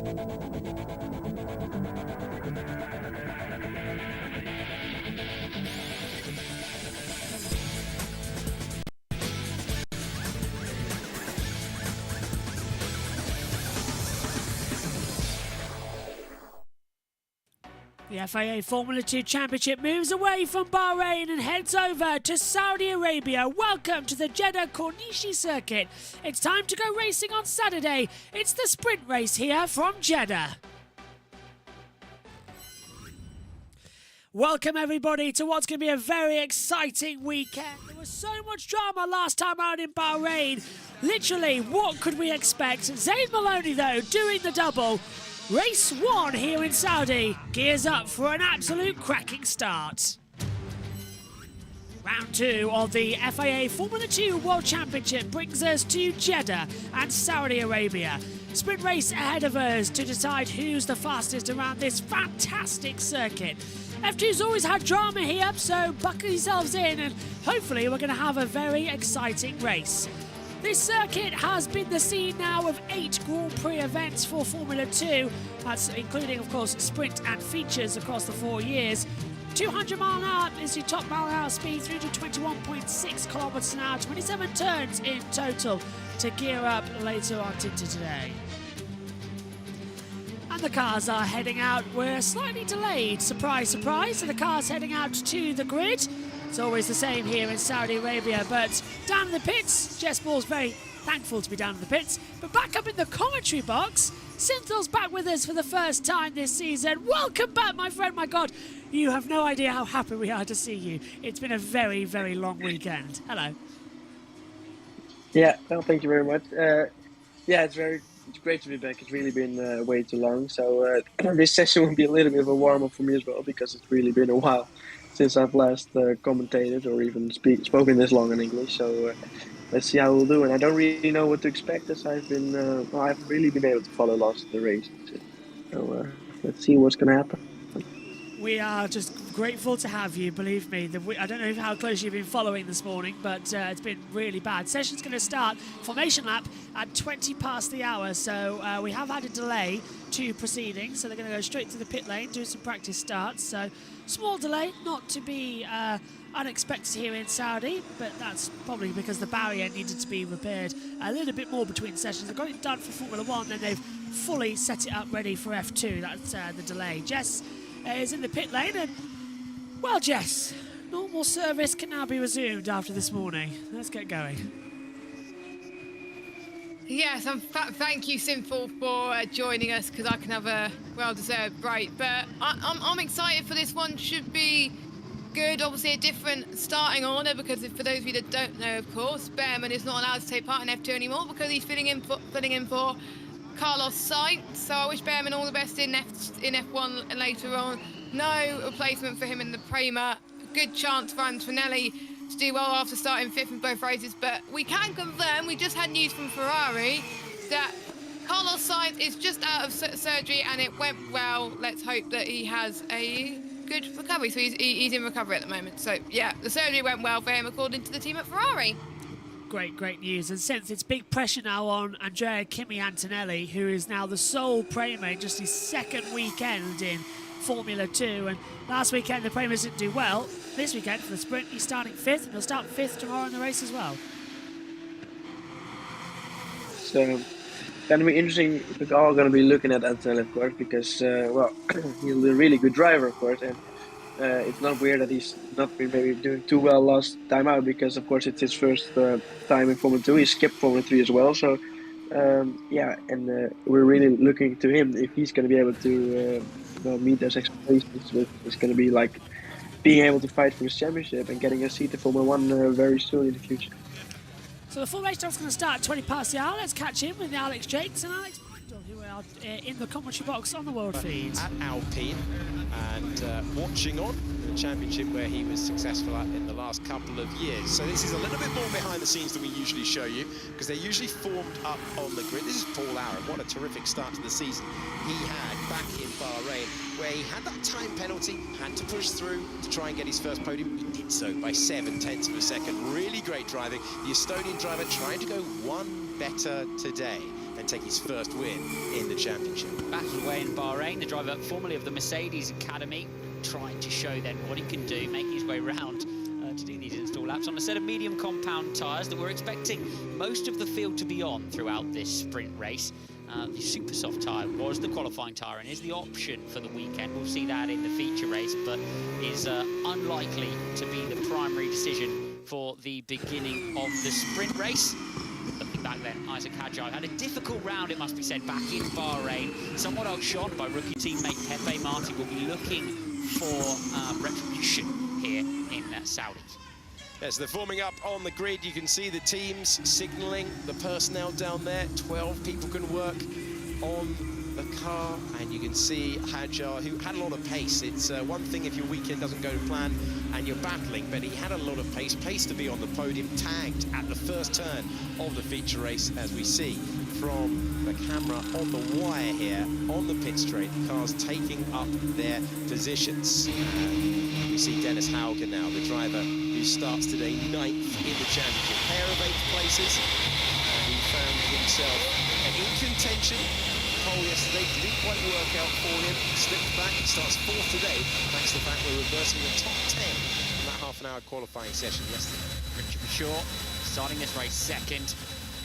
The FIA Formula 2 Championship moves away from Bahrain and heads over to Saudi Arabia. Welcome to the Jeddah Corniche circuit. It's time to go racing on Saturday. It's the sprint race here from Jeddah. Welcome everybody to what's going to be a very exciting weekend. There was so much drama last time out in Bahrain. Literally, what could we expect? Zayn Maloney though, doing the double. Race 1 here in Saudi gears up for an absolute cracking start. Round 2 of the FIA Formula 2 World Championship brings us to Jeddah and Saudi Arabia. Sprint race ahead of us to decide who's the fastest around this fantastic circuit. F2's always had drama here, so buckle yourselves in and hopefully we're going to have a very exciting race. This circuit has been the scene now of 8 Grand Prix events for Formula 2. That's including, of course, sprint and features across the 4 years. 200 mile an hour is your top mile an hour speed through to 21.6 kilometers an hour, 27 turns in total to gear up later on into today. And the cars are heading out. We're slightly delayed, surprise, surprise. So the car's heading out to the grid. It's always the same here in Saudi Arabia, but down in the pits, Jess Ball's very thankful to be down in the pits, but back up in the commentary box, Synthel's back with us for the first time this season. Welcome back, my friend. My God, you have no idea how happy we are to see you. It's been a very, very long weekend. Hello. Yeah, well, thank you very much. Yeah, it's great to be back. It's really been way too long, so this session will be a little bit of a warm-up for me as well, because it's really been a while since I've last commentated or even spoken this long in English. So let's see how we'll do. And I don't really know what to expect, as I've been I haven't really been able to follow lots of the race. So let's see what's going to happen. We are just grateful to have you, believe me. I don't know how close you've been following this morning, but it's been really bad. Session's going to start, formation lap, at 20 past the hour, so we have had a delay to proceeding, so they're going to go straight to the pit lane, do some practice starts, so small delay, not to be unexpected here in Saudi, but that's probably because the barrier needed to be repaired a little bit more between sessions. They've got it done for Formula 1, then they've fully set it up ready for F2. That's the delay. Jess is in the pit lane, and well, Jess, normal service can now be resumed after this morning. Let's get going. Yes, thank you, Sinful, for joining us, because I can have a well-deserved break. But I'm excited for this one. Should be good. Obviously, a different starting order, because for those of you that don't know, of course, Behrman is not allowed to take part in F2 anymore because he's filling in for Carlos Sainz. So I wish Behrman all the best in F1 later on. No replacement for him in the Prema. Good chance for Antonelli to do well after starting 5th in both races, but we can confirm, we just had news from Ferrari that Carlos Sainz is just out of surgery and it went well. Let's hope that he has a good recovery. So he's in recovery at the moment. So yeah, the surgery went well for him according to the team at Ferrari. Great news. And since it's big pressure now on Andrea Kimi Antonelli, who is now the sole Prema in just his 2nd weekend in Formula 2, and last weekend the Premas didn't do well. This weekend for the sprint he's starting 5th, and he'll start 5th tomorrow in the race as well. So it's going to be interesting. We're all going to be looking at Antonelli, of course, because well, he's a really good driver, of course, and it's not weird that he's not been maybe doing too well last time out, because of course it's his first time in Formula 2. He skipped Formula 3 as well, so yeah, and we're really looking to him if he's going to be able to meet those expectations. It's going to be like being able to fight for his championship and getting a seat in Formula 1 very soon in the future. So the full race start's going to start at 20 past the hour. Let's catch in with Alex Jakes and Alex Brindle, who are in the commentary box on the world feed. At Alpine, and watching on the championship where he was successful at in the last couple of years. So this is a little bit more behind the scenes than we usually show you, because they're usually formed up on the grid. This is Paul Aaron. What a terrific start to the season he had back in Bahrain, where he had that time penalty, had to push through to try and get his first podium. He did so by 7/10 of a second. Really great driving. The Estonian driver trying to go one better today. and take his first win in the championship. Battled away in Bahrain, the driver formerly of the Mercedes Academy, trying to show then what he can do, making his way round to do these install laps on a set of medium compound tyres that we're expecting most of the field to be on throughout this sprint race. The super soft tyre was the qualifying tyre and is the option for the weekend. We'll see that in the feature race, but is unlikely to be the primary decision for the beginning of the sprint race. Looking back then, Isaac Hadjar had a difficult round, it must be said, back in Bahrain. Somewhat outshone by rookie teammate Pepe Marti. Will be looking for retribution here in Saudi. As they're forming up on the grid, you can see the teams signalling the personnel down there. 12 people can work on the car, and you can see Hadjar, who had a lot of pace. It's one thing if your weekend doesn't go to plan and you're battling, but he had a lot of pace to be on the podium, tagged at the first turn of the feature race, as we see from the camera on the wire here on the pit straight. The cars taking up their positions. We see Dennis Hauger now, the driver who starts today 9th in the championship. Pair of 8th places. He found himself in contention. Pole yesterday didn't quite work out for him. Slipped back. He starts 4th today, thanks to the fact we're reversing the top 10 in that half-an-hour qualifying session yesterday. Richard Shaw starting this race second.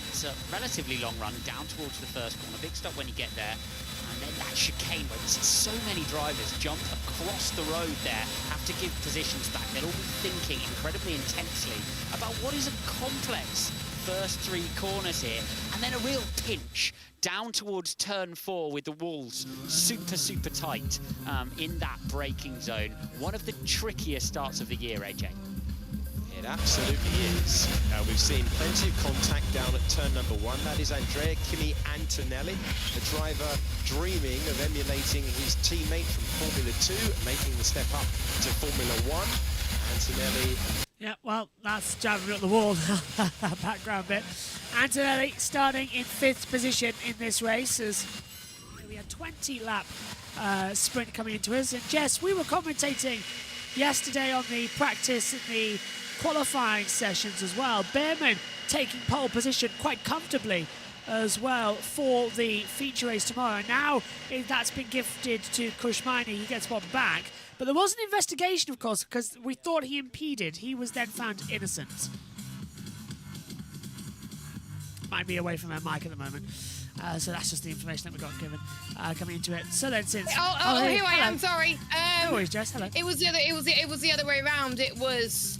It's a relatively long run down towards the first corner. Big stop when you get there. And then that chicane where we see so many drivers jump across the road there, have to give positions back. They'll all be thinking incredibly intensely about what is a complex first 3 corners here. And then a real pinch down towards turn 4 with the walls super tight in that braking zone. One of the trickiest starts of the year, AJ. It absolutely is. We've seen plenty of contact down at turn number 1. That is Andrea Kimi Antonelli, the driver dreaming of emulating his teammate from Formula 2, making the step up to Formula 1. Antonelli. Yeah, well, that's jabbing at the wall, that background bit. Antonelli starting in 5th position in this race as we had 20-lap sprint coming into us. And Jess, we were commentating yesterday on the practice and the qualifying sessions as well. Behrman taking pole position quite comfortably as well for the feature race tomorrow. Now that's been gifted to Kushmani. He gets one back. But there was an investigation, of course, because we thought he impeded. He was then found innocent. Might be away from our mic at the moment. So that's just the information that we got given coming into it. So then, since here I am. Sorry. No worries, Jess. Hello. It was the other way around. It was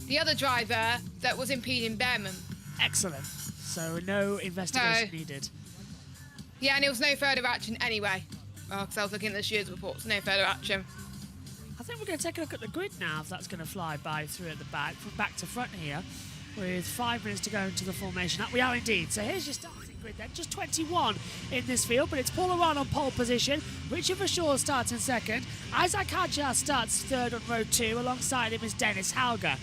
the other driver that was impeding Behrman. Excellent. So no investigation needed. Yeah, and it was no further action anyway. Because I was looking at the Shears reports. No further action. I think we're going to take a look at the grid now, if that's going to fly by through at the back, from back to front here, with 5 minutes to go into the formation. We are indeed. So here's your starting grid then. Just 21 in this field, but it's Paul Aron on pole position. Richard Verschoor starts in 2nd. Isaac Hadjar starts 3rd on row 2. Alongside him is Dennis Hauger.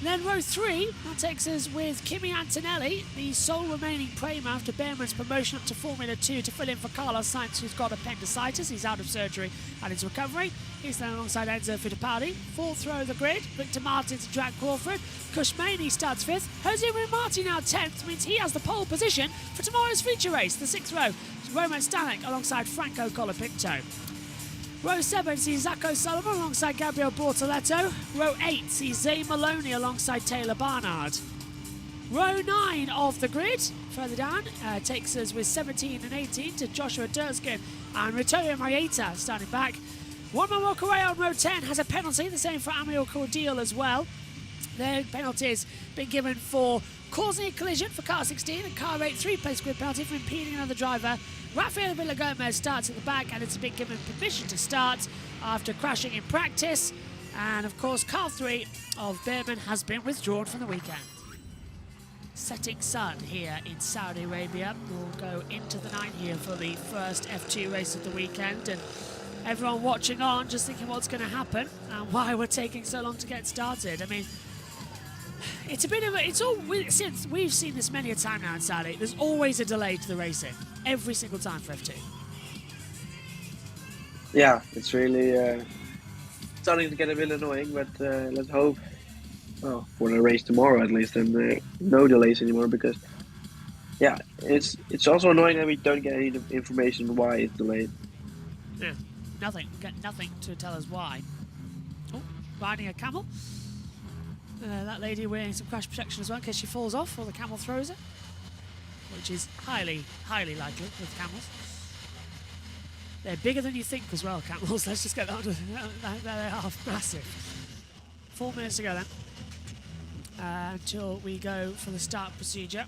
Then row 3, that takes us with Kimi Antonelli, the sole remaining Prema after Behrman's promotion up to Formula 2 to fill in for Carlos Sainz, who's got appendicitis. He's out of surgery and is recovering. He's then alongside Enzo Fittipaldi. 4th row of the grid, Victor Martins and Jack Crawford. Kushmani starts 5th. Jose Marti now 10th, means he has the pole position for tomorrow's feature race. The 6th row, Roman Stanek alongside Franco Colapinto. Row 7 sees Zach O'Sullivan alongside Gabriel Bortoletto. Row 8 sees Zay Maloney alongside Taylor Barnard. Row 9 of the grid, further down, takes us with 17 and 18 to Joshua Durskin and Ritoyo Marieta starting back. One more walk away on row 10 has a penalty, the same for Amiel Cordial as well. Their penalties been given for causing a collision for car 16 and car 8, 3-place grid penalty for impeding another driver. Rafael Villagomez starts at the back and it's been given permission to start after crashing in practice. And of course, car 3 of Behrman has been withdrawn from the weekend. Setting sun here in Saudi Arabia. We'll go into the night here for the first F2 race of the weekend. And everyone watching on just thinking what's going to happen and why we're taking so long to get started. I mean, it's a bit of a, since we've seen this many a time now in Saudi, there's always a delay to the racing, every single time for F2. Yeah, it's really starting to get a bit annoying, but let's hope, well, for the race tomorrow at least, and no delays anymore, because Yeah, it's also annoying that we don't get any information why it's delayed. Yeah, nothing. Get nothing to tell us why. Oh, riding a camel. That lady wearing some crash protection as well in case she falls off or the camel throws her, which is highly, highly likely with camels. They're bigger than you think as well, camels. Let's just get on to they are massive. 4 minutes to go then, until we go for the start procedure.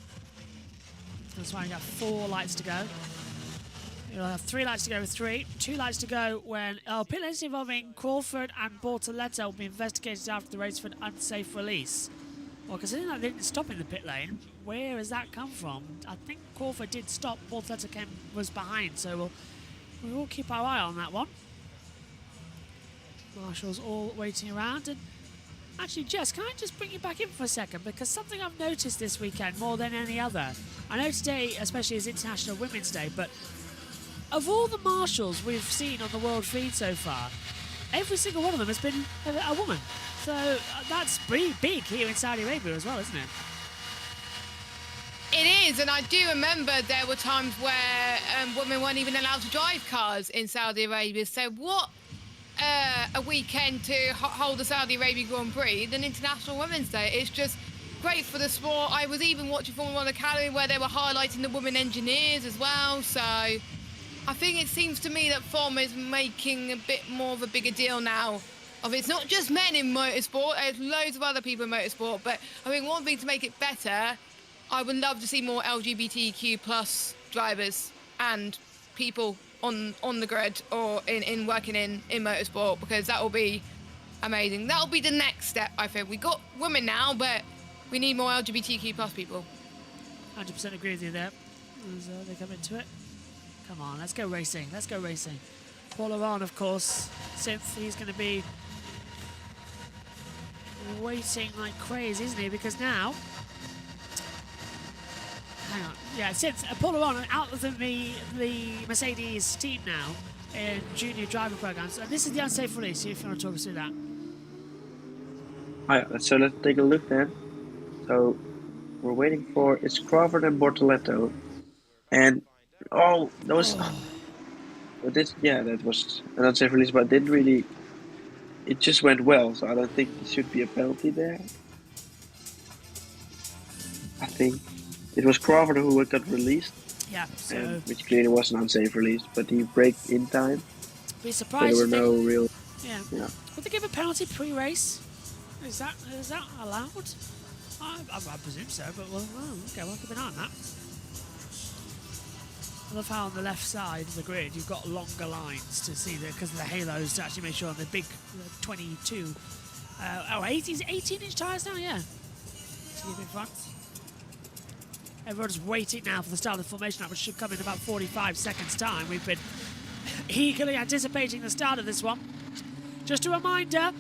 That's why we got 4 lights to go. You'll have 3 lights to go with 3. 2 lights to go when pit lanes involving Crawford and Bortoletto will be investigated after the race for an unsafe release. Well, considering that they didn't stop in the pit lane, where has that come from? I think Crawford did stop. Bortoletto was behind, so we'll keep our eye on that one. Marshall's all waiting around. And actually, Jess, can I just bring you back in for a second? Because something I've noticed this weekend more than any other, I know today especially is International Women's Day, but of all the marshals we've seen on the world feed so far, every single one of them has been a woman. So that's pretty big here in Saudi Arabia as well, isn't it? It is, and I do remember there were times where women weren't even allowed to drive cars in Saudi Arabia. So what a weekend to hold the Saudi Arabia Grand Prix than International Women's Day. It's just great for the sport. I was even watching Formula 1 Academy where they were highlighting the women engineers as well. So I think it seems to me that FOM is making a bit more of a bigger deal now. It's not just men in motorsport, there's loads of other people in motorsport, but I think one thing to make it better, I would love to see more LGBTQ plus drivers and people on the grid or in working in motorsport, because that will be amazing. That will be the next step, I think. We got women now, but we need more LGBTQ plus people. 100% agree with you there. As they come into it. Come on, let's go racing. Let's go racing. Paul Laurent, of course. Synth, he's going to be waiting like crazy, isn't he? Because now... Hang on. Yeah, Synth, Paul Laurent out of the Mercedes team now in junior driver programs. And this is the unsafe release, if you want to talk us through that. Alright, so let's take a look then. So we're waiting for it's Crawford and Bortoletto. And oh, that was but this that was an unsafe release, but didn't really, it just went well, so I don't think there should be a penalty there. I think it was Crawford who got released. Yeah, so which clearly was an unsafe release, but he braked in time. Be surprised. So there were no real. Yeah. Yeah. Would they give a penalty pre-race? Is that allowed? I presume so, but we'll keep an eye on that. I love how on the left side of the grid you've got longer lines to see because of the halos to actually make sure on the big 22, 18-inch tyres now, yeah. To keep in front. Everyone's waiting now for the start of the formation lap, which should come in about 45 seconds time. We've been eagerly anticipating the start of this one. Just a reminder,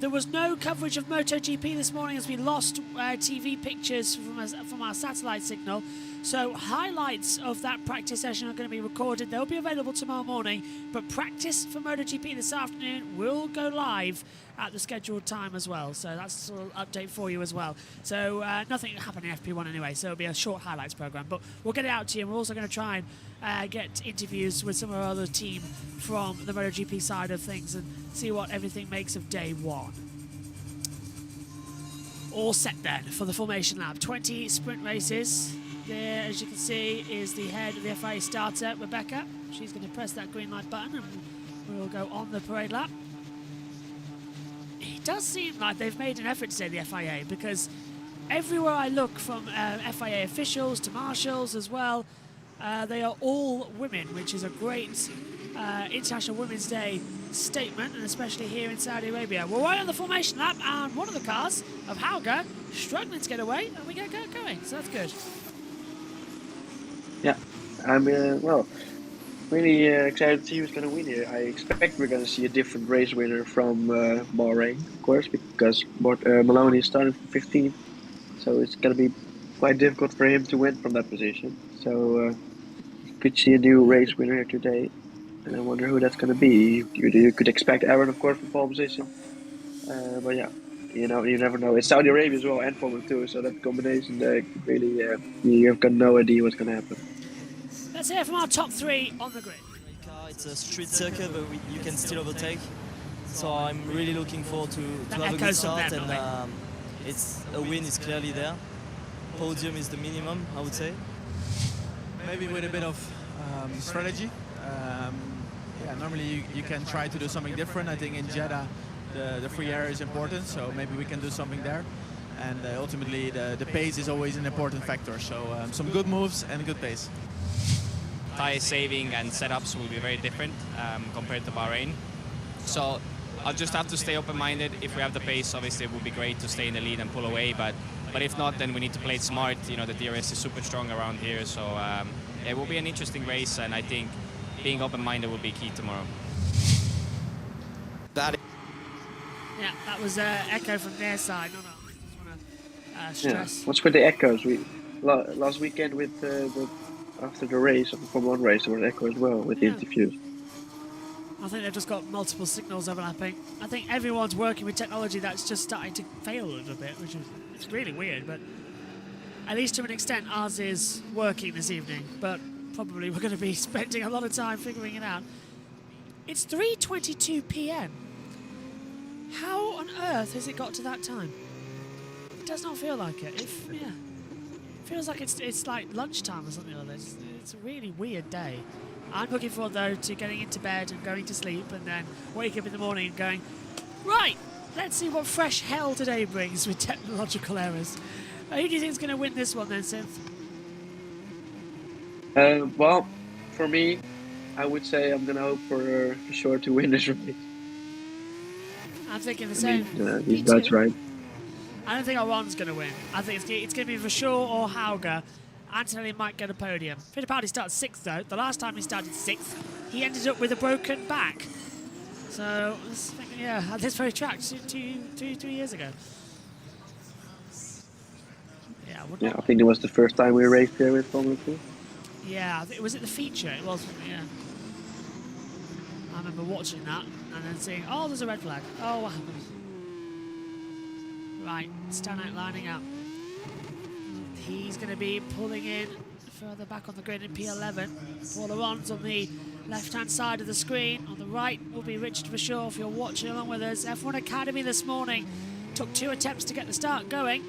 there was no coverage of MotoGP this morning as we lost TV pictures from our satellite signal. So highlights of that practice session are going to be recorded. They'll be available tomorrow morning, but practice for MotoGP this afternoon will go live at the scheduled time as well. So that's a little update for you as well. So nothing happened in FP1 anyway, so it'll be a short highlights program, but we'll get it out to you. And we're also going to try and get interviews with some of our other team from the MotoGP side of things and see what everything makes of day one. All set then for the formation lap. 20 sprint races. There, as you can see, is the head of the FIA starter, Rebecca. She's going to press that green light button and we'll go on the parade lap. It does seem like they've made an effort today, the FIA, because everywhere I look, from FIA officials to marshals as well, they are all women, which is a great International Women's Day statement, and especially here in Saudi Arabia. We're right on the formation lap, and one of the cars of Hauger struggling to get away, and we get going, so that's good. Yeah, I'm really excited to see who's going to win here. I expect we're going to see a different race winner from Bahrain, of course, because Maloney is starting from 15th, so it's going to be quite difficult for him to win from that position. So you could see a new race winner here today, and I wonder who that's going to be. You could expect Aaron, of course, from pole position, but yeah, you know, you never know. It's Saudi Arabia as well and Formula 2, so that combination really, you've got no idea what's going to happen. Let's hear from our top 3 on the grid. It's a street circuit, but you can still overtake. So I'm really looking forward to have a good start, and a win is clearly there. Podium is the minimum, I would say. Maybe with a bit of strategy. Yeah, normally you can try to do something different. I think in Jeddah the free air is important, so maybe we can do something there. And ultimately the pace is always an important factor. So some good moves and good pace. Tire saving and setups will be very different compared to Bahrain. So I'll just have to stay open-minded. If we have the pace, obviously it would be great to stay in the lead and pull away, but if not, then we need to play it smart. You know, the DRS is super strong around here, so it will be an interesting race, and I think being open-minded will be key tomorrow. Yeah, that was echo from their side. No, just want to stress. Yeah. What's with the echoes? Last weekend with after the race, of the Formula 1 race, there was echo as well with the interviews. I think they've just got multiple signals overlapping. I think everyone's working with technology that's just starting to fail a little bit, which is it's really weird, but at least to an extent ours is working this evening, but probably we're going to be spending a lot of time figuring it out. It's 3:22 p.m. How on earth has it got to that time? It does not feel like it. It feels like it's like lunchtime or something like this. It's a really weird day. I'm looking forward, though, to getting into bed and going to sleep and then wake up in the morning and going, right, let's see what fresh hell today brings with technological errors. Who do you think is going to win this one then, Synth? Well, for me, I would say I'm going to hope for sure to win this race. I'm thinking the same. He's Dutch, right? I don't think Aron's going to win. I think it's going to be Verschoor or Hauger. Antonelli might get a podium. Fittipaldi started 6th, though. The last time he started 6th, he ended up with a broken back. So, yeah, at this very track 3 years ago. Yeah, I think it was the first time we raced there with Formula 2. Yeah, was it the feature? It was, yeah. I remember watching that and then seeing, oh, there's a red flag. Oh, what happened? Right, Stannard lining up. He's going to be pulling in further back on the grid in P11. Paul Aron's on the left-hand side of the screen. On the right will be Richard Verschoor, if you're watching along with us. F1 Academy this morning took 2 attempts to get the start going.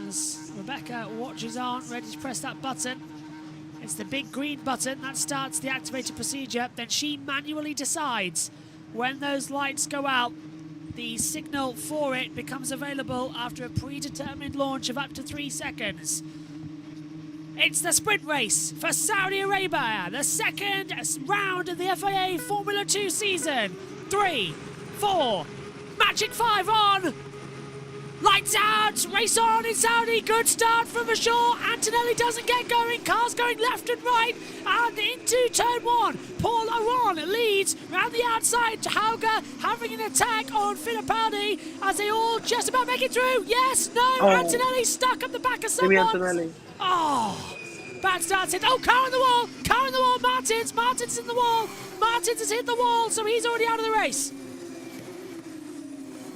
As Rebecca watches on, ready to press that button. It's the big green button that starts the activated procedure. Then she manually decides when those lights go out. The signal for it becomes available after a predetermined launch of up to 3 seconds. It's the sprint race for Saudi Arabia, the second round of the FIA Formula 2 season. 3, 4, Magic 5 on. Lights out, race on in Saudi, good start from Verschoor. Antonelli doesn't get going, cars going left and right, and into turn 1. Paul Aron leads round the outside to Hauger, having an attack on Fittipaldi as they all just about make it through. Yes, no, Antonelli stuck up the back of someone. Antonelli. Oh, bad start. Oh, car on the wall, Martins in the wall. Martins has hit the wall, so he's already out of the race.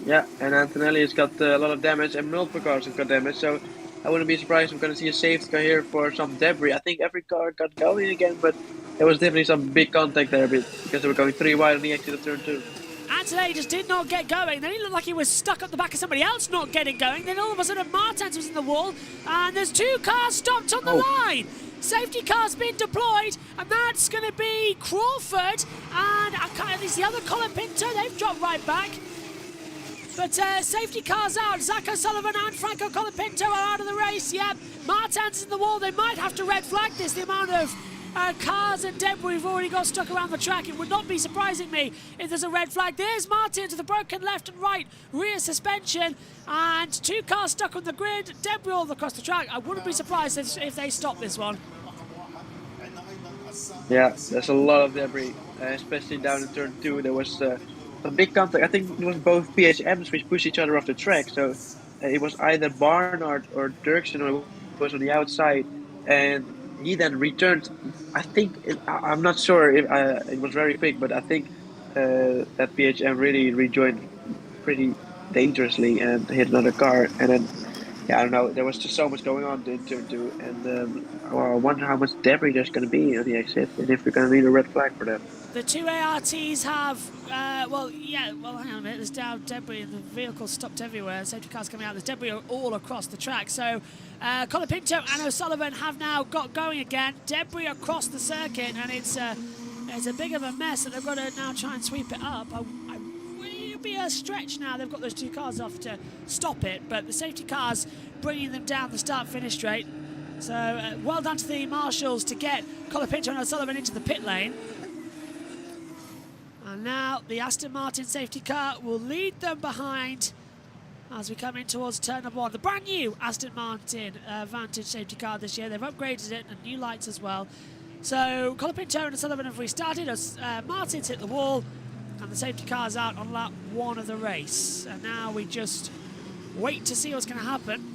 Yeah, and Antonelli has got a lot of damage, and multiple cars have got damage, so I wouldn't be surprised if we're going to see a safety car here for some debris. I think every car got going again, but there was definitely some big contact there because they were going 3 wide on the exit of turn 2. Antonelli just did not get going. Then he looked like he was stuck up the back of somebody else not getting going. Then all of a sudden Martins was in the wall, and there's 2 cars stopped on the line. Safety car's been deployed, and that's going to be Crawford, and it's the other Colin Pinto. They've dropped right back. But safety car's out. Zach O'Sullivan and Franco Colapinto are out of the race. Yep, Martins in the wall. They might have to red flag this. The amount of cars and debris we've already got stuck around the track. It would not be surprising me if there's a red flag. There's Martins with a broken left and right rear suspension. And 2 cars stuck on the grid. Debris all across the track. I wouldn't be surprised if they stop this one. Yeah, there's a lot of debris, especially down in turn 2. There was a big contact. I think it was both PHMs which pushed each other off the track. So it was either Barnard or Dirksen who was on the outside, and he then returned. I think I'm not sure if it was very quick, but I think that PHM really rejoined pretty dangerously and hit another car. And then, yeah, I don't know. There was just so much going on in turn 2, and well, I wonder how much debris there's going to be on the exit, and if we're going to need a red flag for that. The two ARTs have, well, hang on a minute. There's now debris and the vehicle stopped everywhere. Safety cars coming out. There's debris all across the track. So Colin Pinto and O'Sullivan have now got going again. Debris across the circuit, and it's a big of a mess that they've got to now try and sweep it up. It'll be a stretch now. They've got those two cars off to stop it, but the safety cars bringing them down the start-finish straight. So well done to the marshals to get Colin Pinto and O'Sullivan into the pit lane. And now the Aston Martin safety car will lead them behind as we come in towards turn number 1. The brand new Aston Martin Vantage safety car this year. They've upgraded it and new lights as well. So Colin Pinto and Sullivan have restarted. Martin's hit the wall and the safety car's out on lap 1 of the race. And now we just wait to see what's going to happen.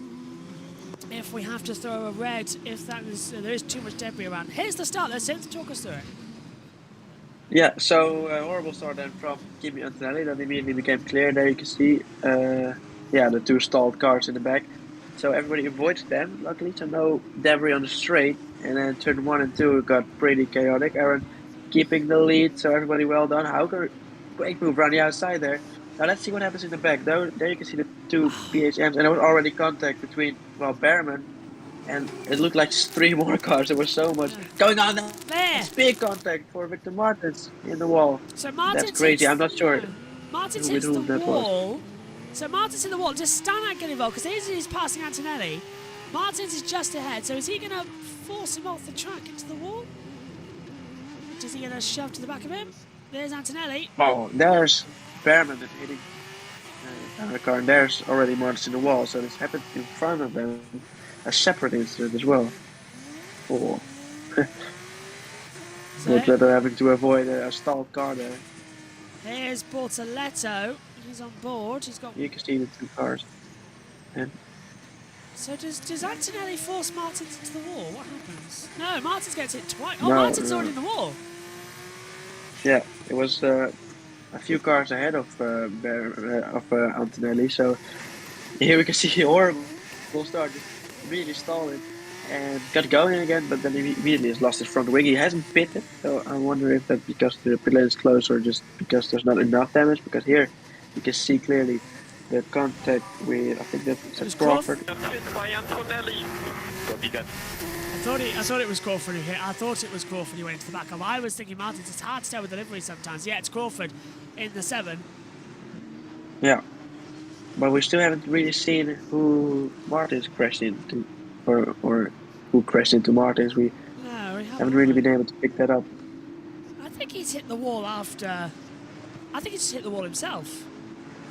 If we have to throw a red, if there is too much debris around. Here's the start there, Sid. Talk us through it. Yeah, so horrible start then from Kimi Antonelli. That immediately became clear. There you can see, the two stalled cars in the back. So everybody avoids them, luckily, so no debris on the straight. And then turn 1 and 2 got pretty chaotic. Aaron keeping the lead, so everybody well done. Hauger, great move around the outside there. Now let's see what happens in the back. There you can see the two PHMs, and there was already contact between, well, Behrman, and it looked like 3 more cars. There was so much going on there. It's big contact for Victor Martins in the wall. So Martins, that's crazy. I'm not sure. Martins hits the wall. So Martins in the wall. Does Stanak get involved? Because he's passing Antonelli. Martins is just ahead. So is he going to force him off the track into the wall? Does he get a shove to the back of him? There's Antonelli. Oh, there's Behrman that's hitting the car, and there's already Martins in the wall. So this happened in front of them. A separate incident as well. Oh. Looks like they're having to avoid a stalled car there. Here's Bortoletto. He's on board. He's got. You can see the 2 cars. And so does Antonelli force Martins into the wall? What happens? No, Martins gets hit twice. Oh, no, Martins already in the wall. Yeah, it was a few cars ahead of Antonelli. So here we can see a horrible start. Just really stalling and got going again, but then he immediately has lost his front wing. He hasn't pitted, so I wonder if that's because the pit lane is closed or just because there's not enough damage, because here you can see clearly the contact with, I think that's Crawford. I thought it was Crawford who hit. I thought it was Crawford who went into the back of. I was thinking Martins. It's hard to tell with delivery sometimes. Yeah, it's Crawford in the 7. Yeah. But we still haven't really seen who Martins crashed into, or who crashed into Martins. We haven't really been able to pick that up. I think he's hit the wall after. I think he's just hit the wall himself.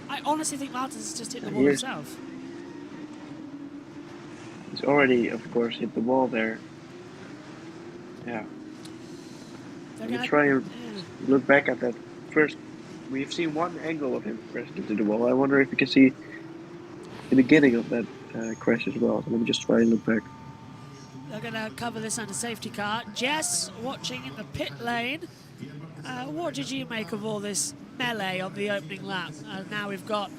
I honestly think Martins has just hit the wall himself. He's already, of course, hit the wall there. Yeah. Let me try and look back at that first. We've seen one angle of him crashing into the wall. I wonder if you can see the beginning of that crash as well. So let me just try and look back. They're going to cover this under safety car. Jess, watching in the pit lane. What did you make of all this melee on the opening lap? Now we've got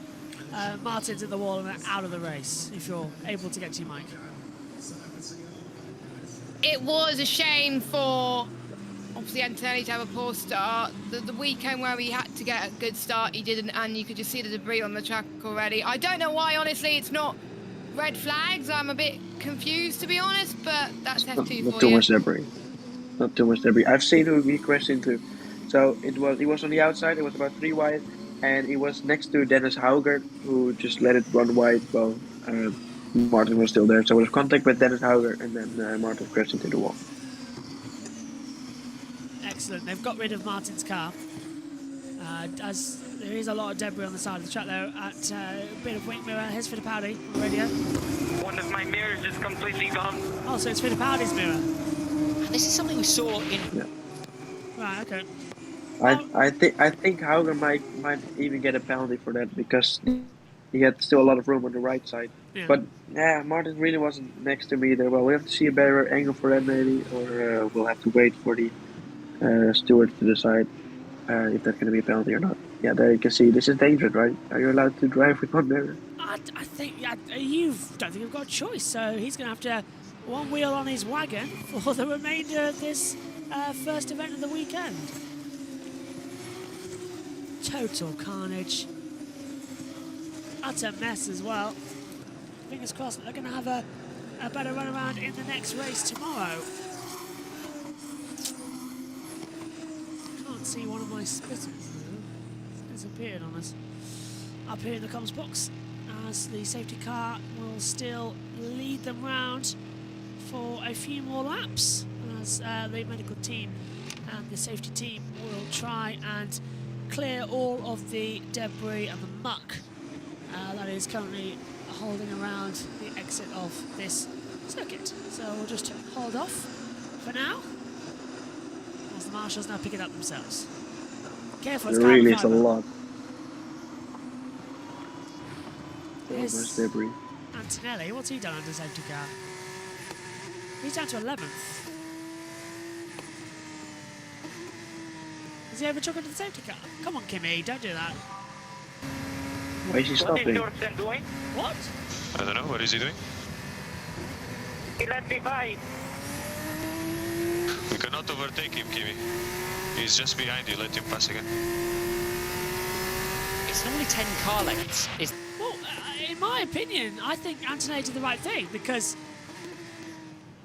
Martins in the wall and out of the race, if you're able to get to your mic. It was a shame for, obviously, Antonelli to have a poor start. The weekend where he had to get a good start, he didn't, and you could just see the debris on the track already. I don't know why, honestly, it's not red flags. I'm a bit confused, to be honest, but that's F2 for you. Not too much debris. Not too much debris. I've seen who he crashed into. So he was on the outside. It was about 3 wide, and he was next to Dennis Hauger, who just let it run wide. Well, Martin was still there, so it was contact with Dennis Hauger, and then Martin crashed into the wall. Excellent. They've got rid of Martin's car. As there is a lot of debris on the side of the track, though, at a bit of wing mirror. Here's Fittipaldi on the radio. One of my mirrors is completely gone. Oh, so it's Fittipaldi's mirror. This is something we saw in. Yeah. Right. Okay. I think Hauger might even get a penalty for that, because he had still a lot of room on the right side. Yeah. But yeah, Martin really wasn't next to him either. Well, we have to see a better angle for that maybe, or we'll have to wait for the stewards to decide if that's going to be a penalty or not. Yeah, there you can see this is dangerous, right? Are you allowed to drive with one mirror? I think don't think you've got a choice. So he's going to have to one wheel on his wagon for the remainder of this first event of the weekend. Total carnage. Utter mess as well. Fingers crossed that they're going to have a better run around in the next race tomorrow. Can't see one of my spitters. It's disappeared on us. Up here in the comms box, as the safety car will still lead them round for a few more laps, as the medical team and the safety team will try and clear all of the debris and the muck that is currently holding around the exit of this circuit. So we'll just hold off for now, as the marshals now pick it up themselves. Careful, it's Really, carbon it's a fibre. lot. Here's There's debris. Antonelli, what's he done under safety car? He's down to 11th. Has he overtook into the safety car? Come on, Kimi, don't do that. Why is he What is stopping? Dorsen doing? What? I don't know, what is he doing? He let me by. We cannot overtake him, Kimi. He's just behind you, let him pass again. It's normally 10 car lengths. Well, in my opinion, I think Antonelli did the right thing because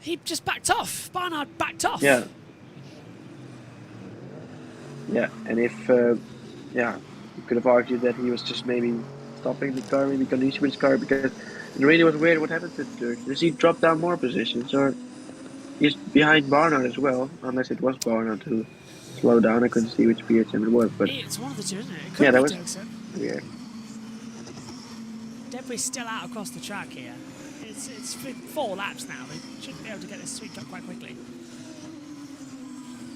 he just backed off. Barnard backed off. Yeah. Yeah, and if, yeah, you could have argued that he was just maybe stopping the car, maybe condition with his car, because it really was weird what happened to the third. Does he drop down more positions, or he's behind Barnard as well, unless it was Barnard who slowed down. I couldn't see which PHM it was, but It's one of the two, isn't it? It could yeah, be that was Dirksen. weird. Debris still out across the track here. It's been 4 laps now. They should be able to get this swept up quite quickly.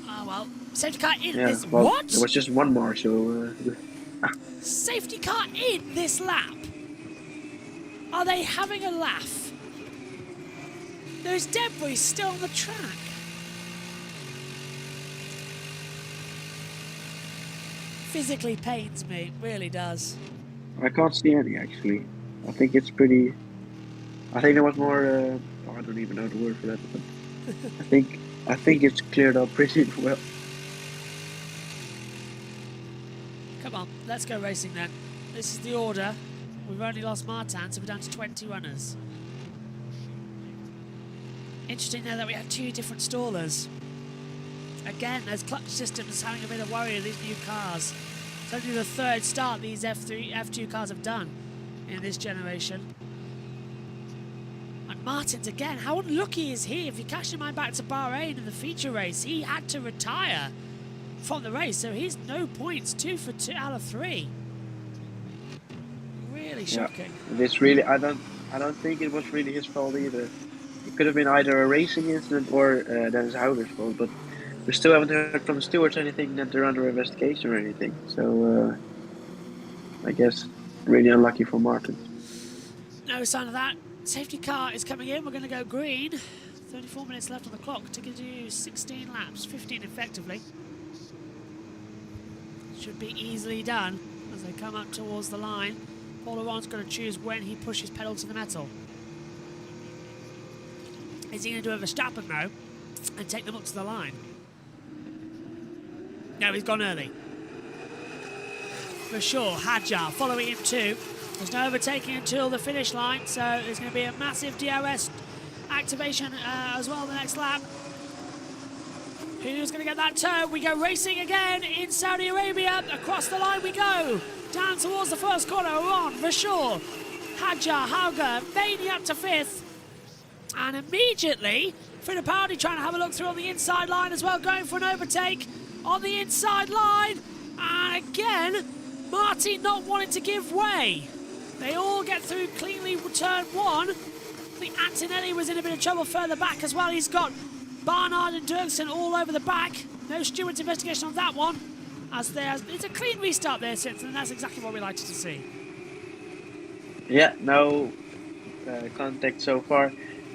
Ah, well, safety car in Yeah, this. well, What? there was just one marshal. Safety car in this lap. Are they having a laugh? There's debris still on the track. Physically pains me, really does. I can't see any actually. I think it's pretty. I think there was more. I don't even know the word for that, but I think it's cleared up pretty well. Come on, let's go racing then. This is the order. We've only lost Martin, so we're down to 20 runners. Interesting though that we have 2 different stallers. Again, there's clutch systems having a bit of worry of these new cars. It's only the 3rd start these F2 cars have done in this generation. And Martins again, how unlucky is he? If you cast your mind back to Bahrain in the feature race, he had to retire from the race, so he's no points, 2 for 2 out of 3. Really shocking. Yeah, this really, I don't think it was really his fault either. It could have been either a racing incident or Dennis Houder's fault, but we still haven't heard from the stewards anything that they're under investigation or anything. So I guess really unlucky for Martin. No sign of that. Safety car is coming in. We're going to go green. 34 minutes left on the clock to do 16 laps, 15 effectively. Should be easily done as they come up towards the line. Paul Laurent's going to choose when he pushes pedal to the metal. Is he going to do a Verstappen now and take them up to the line? No, he's gone early. For sure, Hadjar following him too. There's no overtaking until the finish line, so there's going to be a massive DRS activation as well the next lap. Who's going to get that turn? We go racing again in Saudi Arabia. Across the line we go. Down towards the first corner. On for sure. Hadjar, Hauger, Bainey up to 5th. And immediately, Fittipaldi trying to have a look through on the inside line as well, going for an overtake on the inside line. And again, Martin not wanting to give way. They all get through cleanly turn 1. I think Antonelli was in a bit of trouble further back as well. He's got Barnard and Dirksen all over the back. No steward's investigation on that one. As it's a clean restart there, Simpson, and that's exactly what we like to see. Yeah, no contact so far.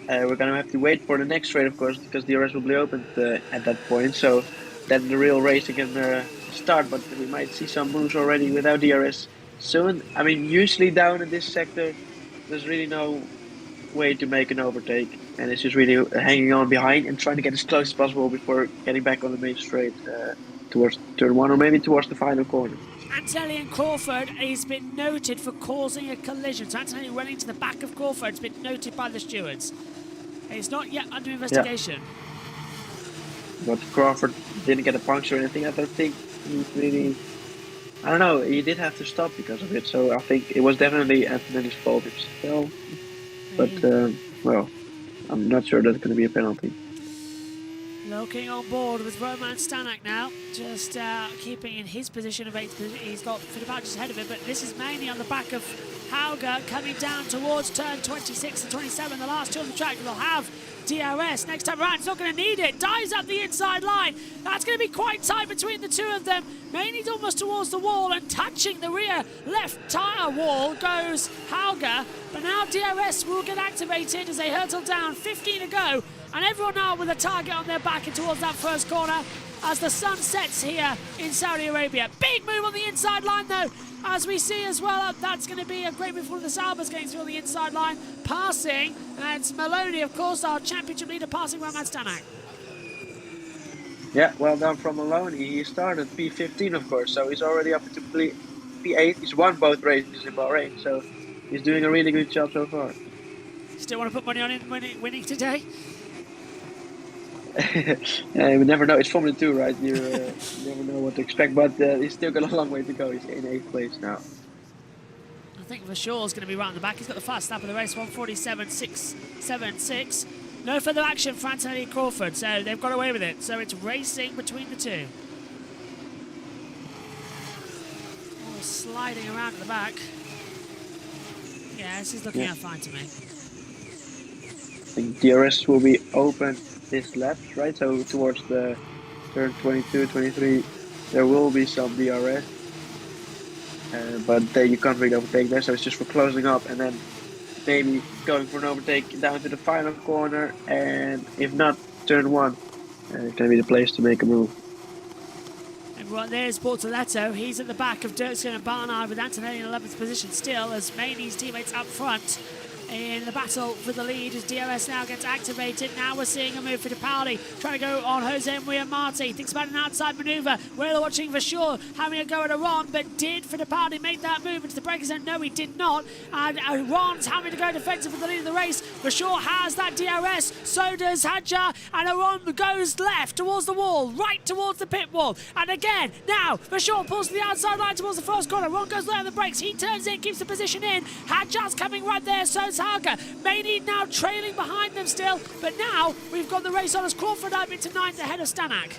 We're going to have to wait for the next straight, of course, because the DRS will be opened at that point. So then the real racing can start, but we might see some moves already without DRS soon. I mean, usually down in this sector, there's really no way to make an overtake, and it's just really hanging on behind and trying to get as close as possible before getting back on the main straight towards turn 1 or maybe towards the final corner. Antonelli and Crawford has been noted for causing a collision. So Antonelli running to the back of Crawford has been noted by the stewards. It's not yet under investigation. But Crawford didn't get a puncture or anything. I don't think he really... I don't know, he did have to stop because of it, so I think it was definitely Antonelli's fault himself. But, well, I'm not sure that's going to be a penalty. Looking on board with Roman Stanek now, just keeping in his position of 8th position. He's got Fittipaldi just ahead of him, but this is mainly on the back of Hauger coming down towards turn 26 and 27, the last two on the track. They'll have DRS next time around. He's not going to need it. Dives up the inside line. That's going to be quite tight between the two of them. Mainly's almost towards the wall, and touching the rear left tyre wall goes Hauger. But now DRS will get activated as they hurtle down. 15 to go. And everyone now with a target on their back and towards that first corner as the sun sets here in Saudi Arabia. Big move on the inside line though, as we see as well. That's going to be a great move for the Saubers getting through on the inside line. Passing, and it's Maloney, of course, our championship leader, passing Roman Stanek. Yeah, well done from Maloney. He started P15, of course, so he's already up to P8. He's won both races in Bahrain, so he's doing a really good job so far. Still want to put money on him winning today? We never know. It's Formula 2, right? You never know what to expect, but he's still got a long way to go. He's in 8th place now. I think Verschoor's going to be right on the back. He's got the fast lap of the race, 1:47.676. No further action for Antonelli and Crawford, so they've got away with it. So it's racing between the two. Oh, sliding around at the back. Yeah, this is looking out fine to me. I think DRS will be open this lap, right? So towards the turn 22, 23, there will be some DRS. But you can't really overtake there, so it's just for closing up and then maybe going for an overtake down to the final corner, and if not, turn 1 can be the place to make a move. Everyone there's Bortoletto. He's at the back of Dirksen and Barnard with Antonelli in 11th position still, as Maney's teammates up front in the battle for the lead as DRS now gets activated. Now we're seeing a move for Fittipaldi, trying to go on Jose Maria Marti. Thinks about an outside manoeuvre. We're watching Verschoor having a go at Aron, but did Fittipaldi make that move into the braking zone? No, he did not. And Aron's having to go defensive for the lead of the race. Verschoor has that DRS, so does Hadjar, and Aron goes left towards the wall, right towards the pit wall. And again, now Verschoor pulls to the outside line towards the first corner. Aron goes low on the brakes. He turns in, keeps the position in. Hadjar's coming right there, so's Hauger. Maney now trailing behind them still, but now we've got the race on as Crawford up into 9th ahead of Stanek.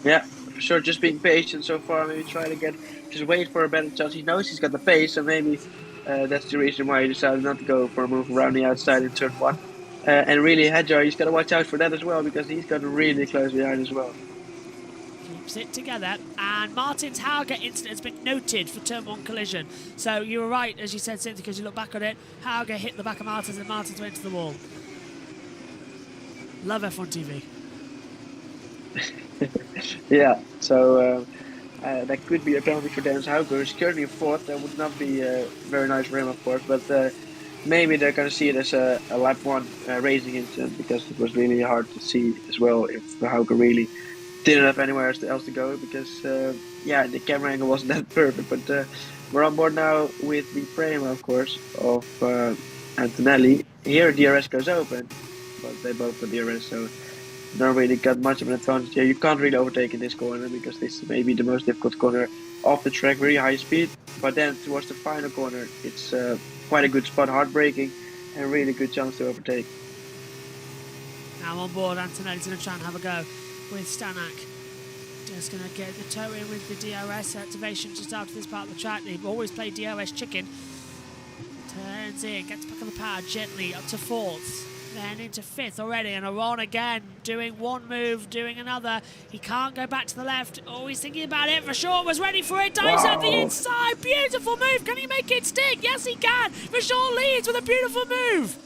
Yeah, for sure, just being patient so far, maybe try to just wait for a better chance. He knows he's got the pace, so maybe that's the reason why he decided not to go for a move around the outside in turn 1. And really, Hadjar, he's got to watch out for that as well, because he's got really close behind as well. Keeps it together, and Martin's Hauger incident has been noted for turn 1 collision. So you were right, as you said, Cynthia, because you look back on it. Hauger hit the back of Martins, and Martins went to the wall. Love F1 TV. Yeah, so that could be a penalty for Dennis Hauger, who's currently 4th. That would not be very nice for him, of course, but maybe they're going to see it as a lap 1 racing incident, because it was really hard to see as well if Hauger really didn't have anywhere else to go, because yeah, the camera angle wasn't that perfect. But we're on board now with the frame, of course, of Antonelli. Here DRS goes open, but they both got DRS, so not really got much of an advantage here. You can't really overtake in this corner, because this may be the most difficult corner off the track, very high speed. But then towards the final corner, it's quite a good spot, hard braking, and really good chance to overtake. Now on board, Antonelli's going to try and have a go with Stanek. Just going to get the toe in with the DRS activation just after this part of the track. They've always played DRS chicken. Turns in, gets back on the power gently up to 4th. Then into 5th already, and Aron again doing one move, doing another. He can't go back to the left. Oh, he's thinking about it. Verschoor was ready for it. Dives at the inside. Beautiful move. Can he make it stick? Yes, he can. Verschoor leads with a beautiful move.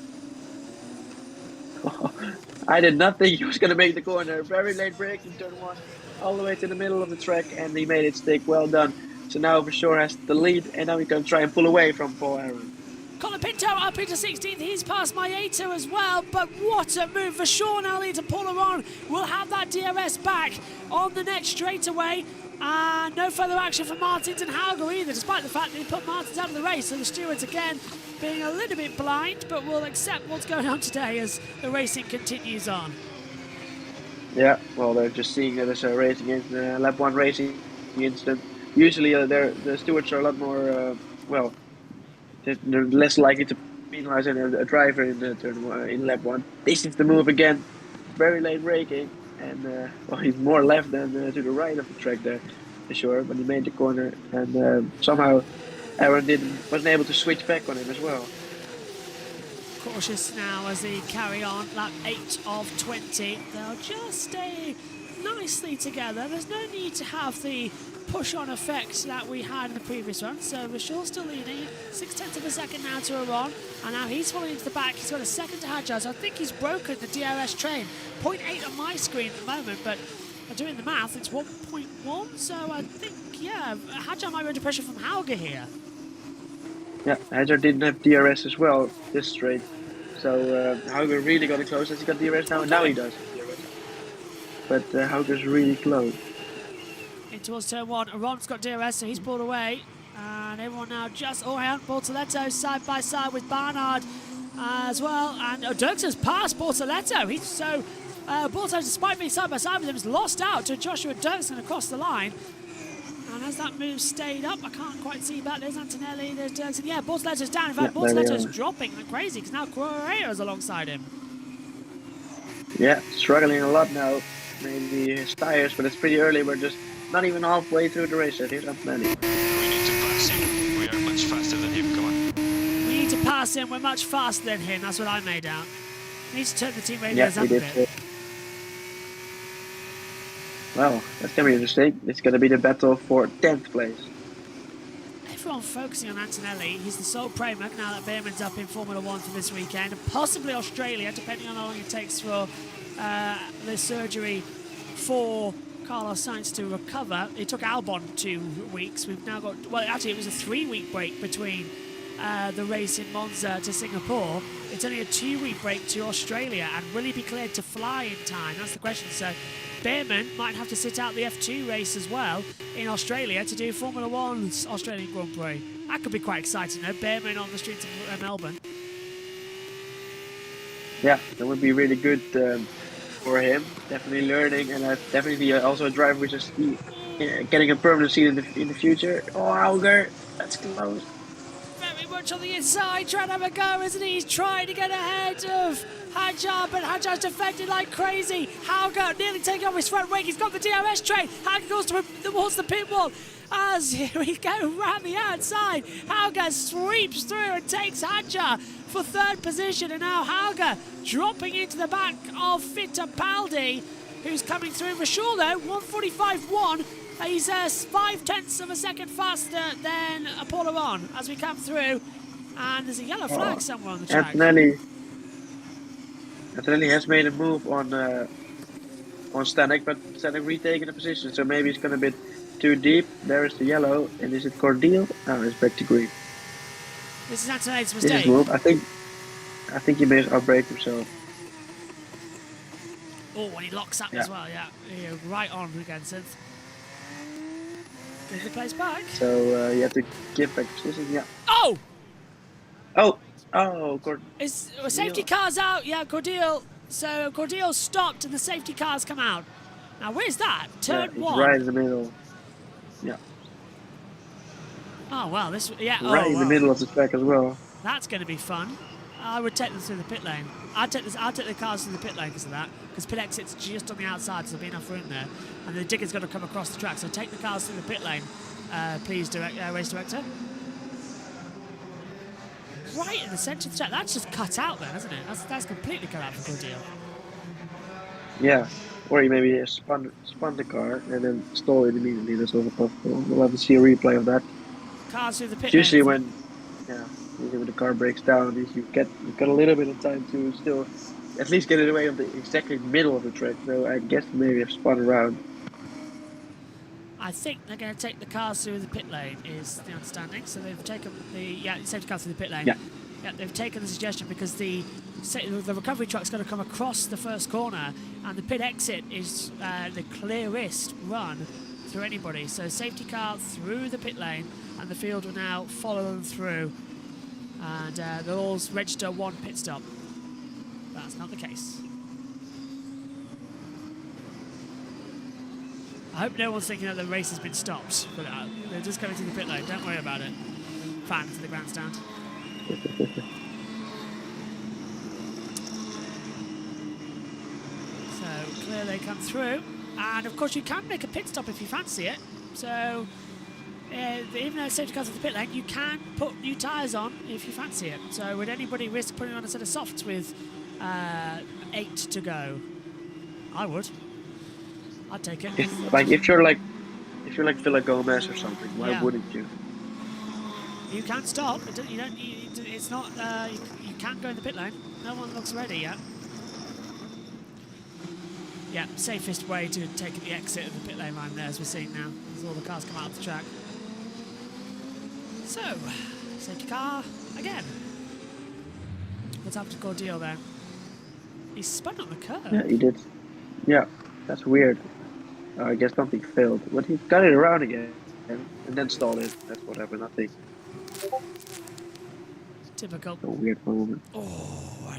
I did not think he was going to make the corner. Very late break in turn 1. all the way to the middle of the track, and he made it stick. Well done. So now Versure has the lead, and now he can try and pull away from Paul Aaron. Colin Pinto up into 16th. He's past Maieto as well, but what a move. Versure now leads and Paul Aaron will have that DRS back on the next straightaway. And no further action for Martins and Hauger either, despite the fact that he put Martins out of the race. So the stewards again being a little bit blind, but will accept what's going on today as the racing continues on. Yeah, well, they're just seeing that as a racing incident, lap 1 racing incident. Usually the stewards are a lot more, well, they're less likely to penalize a driver in lap 1. This is the move again, very late braking. And well, he's more left than to the right of the track there, for sure. But he made the corner, and somehow Aaron wasn't able to switch back on him as well. Cautious now as they carry on. Lap 8 of 20. They'll just stay nicely together. There's no need to have the push-on effect that we had in the previous one. So Visual's still leading, 0.6 of a second now to Aron, and now he's falling into the back. He's got a second to Hadjar, so I think he's broken the DRS train. 0.8 on my screen at the moment, but doing the math, it's 1.1. So I think, yeah, Hadjar might be under pressure from Hauger here. Yeah, Hadjar didn't have DRS as well this straight. So Hauger really got it close as he got DRS now, and now he does. But Hauger's really close. In towards turn 1, Aron's got DRS, so he's pulled away. And everyone now just, oh, hang on, Bortoletto side by side with Barnard as well. And Dirksen's passed Bortoletto. He's so, Bortoletto, despite being side by side with him, has lost out to Joshua Dirksen across the line. And as that move stayed up, I can't quite see back. There's Antonelli, there's Dirksen. Yeah, Bortoletto's down. In fact, Yeah, Bortoletto's dropping like crazy because now Correa's alongside him. Yeah, struggling a lot now. Maybe his tires, but it's pretty early. We're just not even halfway through the race. Here's Antonelli. We need to pass him. We are much faster than him. Come on. We need to pass him. We're much faster than him. That's what I made out. We need to turn the team radios up a bit. Well, that's going to be interesting. It's going to be the battle for 10th place. Everyone focusing on Antonelli. He's the sole Pramac now that Behrman's up in Formula 1 for this weekend. And possibly Australia, depending on how long it takes for the surgery for Carlos Sainz to recover. It took Albon 2 weeks. We've now got, well, actually it was a 3-week break between the race in Monza to Singapore. It's only a 2-week break to Australia, and will he be cleared to fly in time? That's the question. So Behrman might have to sit out the F2 race as well in Australia to do Formula 1's Australian Grand Prix. That could be quite exciting, though. Behrman on the streets of Melbourne. Yeah, that would be really good for him. Definitely learning, and definitely also a driver which is getting a permanent seat in the future. Oh, Hauger, that's close. Very much on the inside, trying to have a go, isn't he? He's trying to get ahead of Hadjar, but Hadjar's defended like crazy. Hauger nearly taking off his front wing. He's got the DRS train. Hauger goes towards the pit wall. As here we go round the outside, Hauger sweeps through and takes Hadjar for 3rd position, and now Hauger dropping into the back of Fittipaldi, who's coming through. Rashul though, 1:45.1. He's 0.5 of a second faster than Paul Aron as we come through, and there's a yellow flag somewhere on the track. Antonelli has made a move on Stanek, but Stanek retaking the position, so maybe it's going to be too deep. There is the yellow, and is it Cordeal? Oh, it's back to green. This is Antonelli's This is mistake. move. I think he may have outbraked himself. Oh, when he locks up as well, yeah. Right on against it. Gives the place back. So you have to give back position, yeah. Oh! Oh, Is safety car's out? Yeah, Cordeal. So Cordeal stopped and the safety car's come out. Now where's that? Turn it's 1. right in the middle. Yeah. Oh well, this Right in the middle of the track as well. That's going to be fun. I would take them through the pit lane. I'd take the cars through the pit lane because of that. Because pit exit's just on the outside, so there'll be enough room there. And the digger's got to come across the track. So take the cars through the pit lane, please, race director. Right in the centre of the track. That's just cut out then, isn't it? That's completely cut out for Cordeal. Yeah. Or he maybe spun the car and then stole it immediately. That's also possible. We'll have to see a replay of that. Cars through the pit Usually lane. Usually when the car breaks down, you got a little bit of time to still at least get it away of the exactly middle of the track. So I guess maybe I've spun around. I think they're going to take the cars through the pit lane, is the understanding. So they've taken the safety car through the pit lane. Yeah, they've taken the suggestion because the recovery truck's going to come across the first corner, and the pit exit is the clearest run through anybody. So safety car through the pit lane, and the field will now follow them through, and they'll all register one pit stop. That's not the case. I hope no one's thinking that the race has been stopped, but they're just coming to the pit lane. Don't worry about it. Fans to the grandstand. So clear they come through, and of course you can make a pit stop if you fancy it. So even though safety cars at the pit lane, you can put new tyres on if you fancy it. So would anybody risk putting on a set of softs with 8 to go? I would. I'd take it. If you're like Villa Gomez or something, why wouldn't you? You can stop. You don't. It's not. You can't go in the pit lane. No one looks ready yet. Yeah, safest way to take the exit of the pit lane line there, as we're seeing now, as all the cars come out of the track. So, safety car again. What's happened to Cordial then? He spun on the curb. Yeah, he did. Yeah, that's weird. I guess something failed. But he got it around again and then stalled it. That's what happened, I think. Typical. A weird moment. Oh,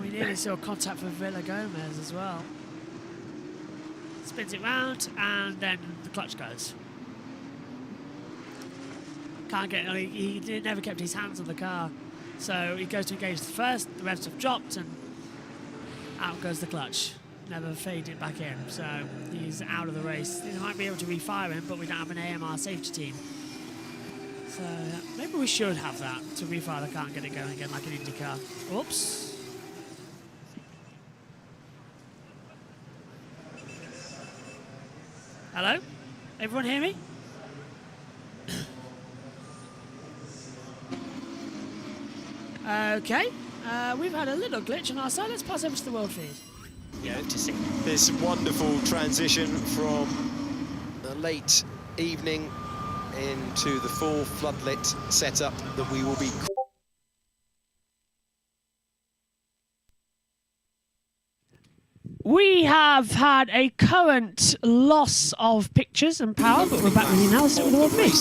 we nearly saw contact for Villa Gomez as well. Spins it round, and then the clutch goes. Can't get. He never kept his hands on the car, so he goes to engage the first. The revs have dropped, and out goes the clutch. Never faded back in, so he's out of the race. They might be able to refire him, but we don't have an AMR safety team. So maybe we should have that to refire the car and get it going again like an Indy car. Oops. Hello? Everyone hear me? Okay. We've had a little glitch on our side. Let's pass over to the world feed. Yeah, to see this wonderful transition from the late evening into the full floodlit setup that we will be. We have had a current loss of pictures and power, but we're back with you now. Let's do the world feed.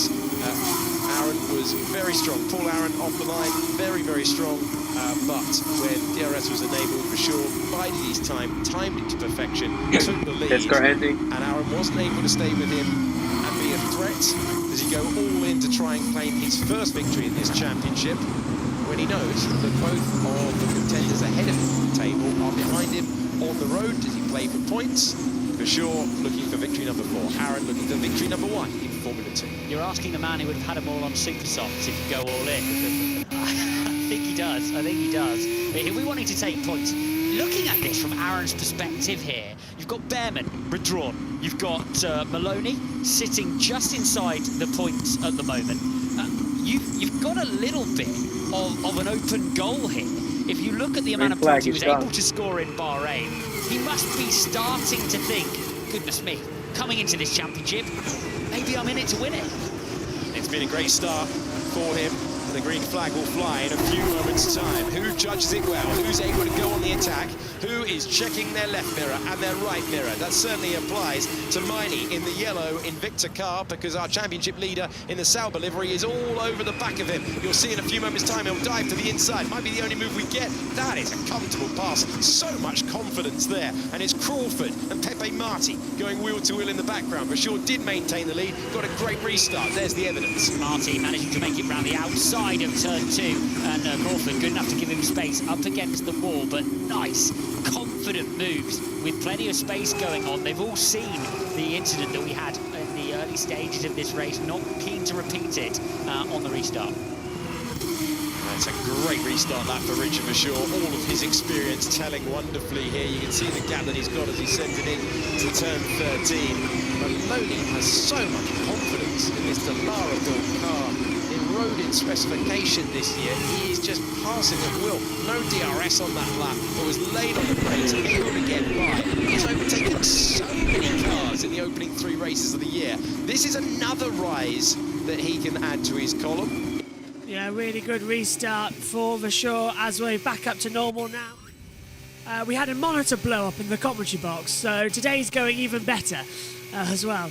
Aaron was very strong. Paul Aaron off the line, very, very strong. But when DRS was enabled, for sure, bided his time, timed it to perfection, took the lead. And Aaron wasn't able to stay with him and be a threat. Does he go all in to try and claim his first victory in this championship when he knows that both of the contenders ahead of the table are behind him on the road? Does he play for points? For sure, looking for victory number 4. Aaron looking for victory number 1 in Formula 2. You're asking the man who would have had them all on super softs if you go all in. I think he does. I think he does. But if we're wanting to take points, looking at this from Aaron's perspective here, you've got Behrman withdrawn. You've got Maloney sitting just inside the points at the moment. You've got a little bit of an open goal here. If you look at the amount of points he was able to score in Bahrain, he must be starting to think, goodness me, coming into this championship, maybe I'm in it to win it. It's been a great start for him. The green flag will fly in a few moments' time. Who judges it well? Who's able to go on the attack? Who is checking their left mirror and their right mirror? That certainly applies to Miney in the yellow Invicta car, because our championship leader in the Sauber livery is all over the back of him. You'll see in a few moments' time he'll dive to the inside. Might be the only move we get. That is a comfortable pass. So much confidence there. And it's Crawford and Pepe Marti going wheel to wheel in the background. For sure did maintain the lead. Got a great restart. There's the evidence. Marti managing to make it round the outside of turn 2, and Crawford good enough to give him space up against the wall, but nice, confident moves with plenty of space going on. They've all seen the incident that we had in the early stages of this race, not keen to repeat it on the restart. That's a great restart that for Richard, for sure. All of his experience telling wonderfully here. You can see the gap that he's got as he sends it in to turn 13. Maloney has so much confidence in this Delara built car. In specification this year, he is just passing at will. No DRS on that lap, but was laid on the brakes, able to get by. He's overtaken so many cars in the opening 3 races. races of the year. This is another rise that he can add to his column. Yeah, really good restart for Verschoor as we're back up to normal now. We had a monitor blow up in the commentary box, so today's going even better as well.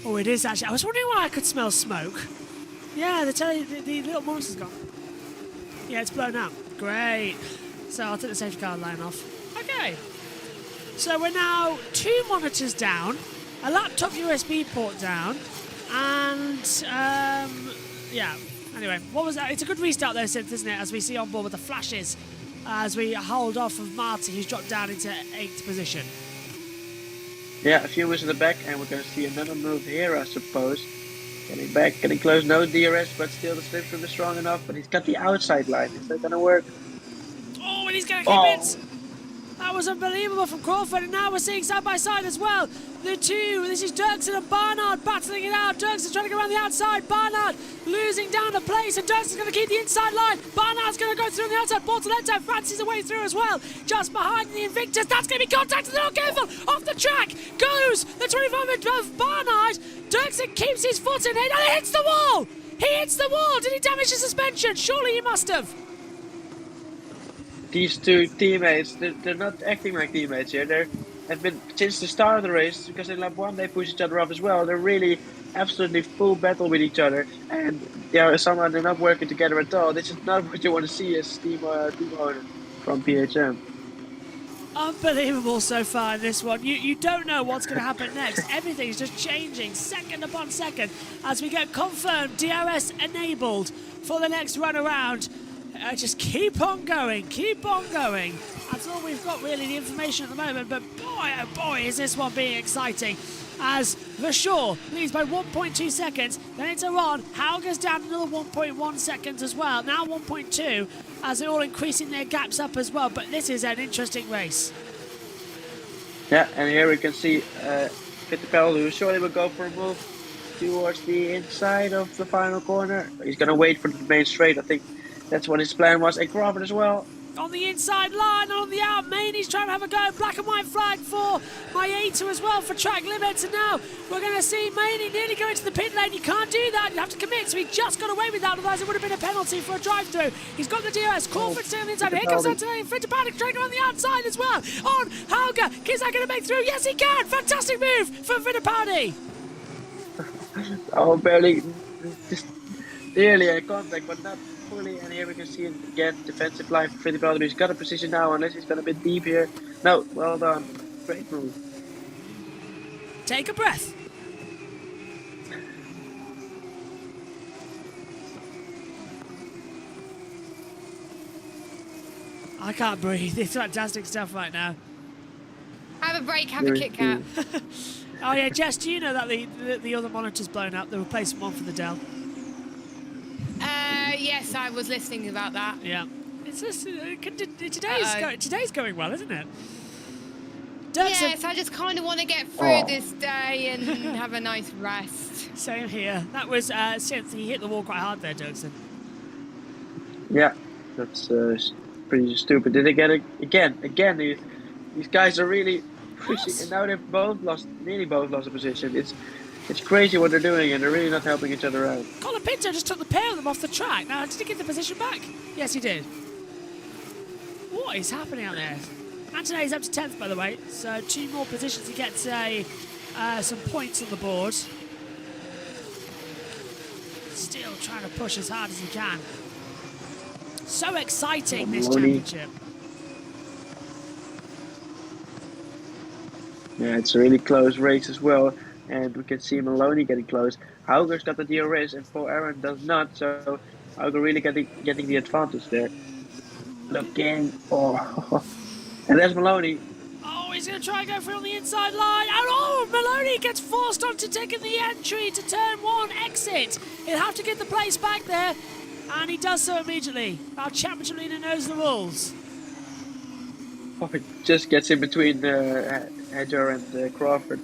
Oh, it is actually. I was wondering why I could smell smoke. Yeah, the little monitor's gone. Yeah, it's blown out. Great. So I'll take the safety car line off. Okay. So we're now 2 monitors down, a laptop USB port down, and yeah. Anyway, what was that? It's a good restart though, Synth, isn't it? As we see on board with the flashes, as we hold off of Marty, who's dropped down into 8th position. Yeah, a few moves in the back, and we're going to see another move here, I suppose. Getting back, getting close, no DRS, but still the slipstream is strong enough, but he's got the outside line. Is that going to work? Oh, and he's going to keep it! That was unbelievable from Crawford, and now we're seeing side by side as well. The two, this is Dirksen and Barnard battling it out. Dirksen's trying to go around the outside. Barnard losing down a place, and Dirksen's going to keep the inside line. Barnard's going to go through on the outside. Bortoletto fancies a way through as well. Just behind the Invictus. That's going to be contacted. They're not careful. Off the track goes the 25 of Barnard. Dirksen keeps his foot in it, and he hits the wall. He hits the wall. Did he damage the suspension? Surely he must have. These two teammates, they're not acting like teammates here. They've been, since the start of the race, because in lap 1 they push each other off as well. They're really absolutely full battle with each other, and somehow they're not working together at all. This is not what you want to see as team owner from PHM. Unbelievable so far in this one. You don't know what's going to happen next. Everything's just changing second upon second as we get confirmed DRS enabled for the next run around. Just keep on going, keep on going. That's all we've got really, the information at the moment, but boy, oh boy, is this one being exciting. As Verschoor leads by 1.2 seconds, then it's Ron. Hauger's down another 1.1 seconds as well, now 1.2, as they're all increasing their gaps up as well, but this is an interesting race. Yeah, and here we can see Fittipaldi, who surely will go for a move towards the inside of the final corner. He's going to wait for the main straight, I think. That's what his plan was. And Crawford as well. On the inside line, on the out, Maney's trying to have a go. Black and white flag for Maeta as well for track limits. And now we're going to see Maney nearly go into the pit lane. You can't do that. You have to commit. So he just got away with that. Otherwise, it would have been a penalty for a drive-through. He's got the DRS. Crawford still on the inside. Here comes Antonelli. Fittipaldi trying to go on the outside as well. On Hauger. Is that going to make through? Yes, he can. Fantastic move for Fittipaldi. Oh, barely. Just nearly a contact, but not fully. And here we can see it again, defensive line for Fittipaldi. He's got a position now, unless he's got a bit deep here. No, well done. Great move. Take a breath. I can't breathe. It's fantastic stuff right now. Have a break, have a Kit Kat. Oh yeah, Jess, do you know that the other monitor's blown up, the replacement one for the Dell? Yes, I was listening about that. Yeah. It's just, today's going well, isn't it? Yes, I just kind of want to get through this day and have a nice rest. Same here. That was Synth. He hit the wall quite hard there, Dirksen. Yeah, that's pretty stupid. Did they get it again? Again, these guys are really pushing, and now they've nearly both lost a position. It's crazy what they're doing, and they're really not helping each other out. Colin Pinto just took the pair of them off the track. Now, did he get the position back? Yes, he did. What is happening out there? Antonelli's up to 10th, by the way, so 2 more positions to get some points on the board. Still trying to push as hard as he can. So exciting, this championship. Yeah, it's a really close race as well. And we can see Maloney getting close. Hauger's got the DRS and Paul Aaron does not, so Hauger really getting the advantage there. Looking, and there's Maloney. Oh, he's going to try and go through on the inside line. And Maloney gets forced onto taking the entry to turn 1 exit. He'll have to get the place back there, and he does so immediately. Our championship leader knows the rules. Oh, it just gets in between Hedger and Crawford.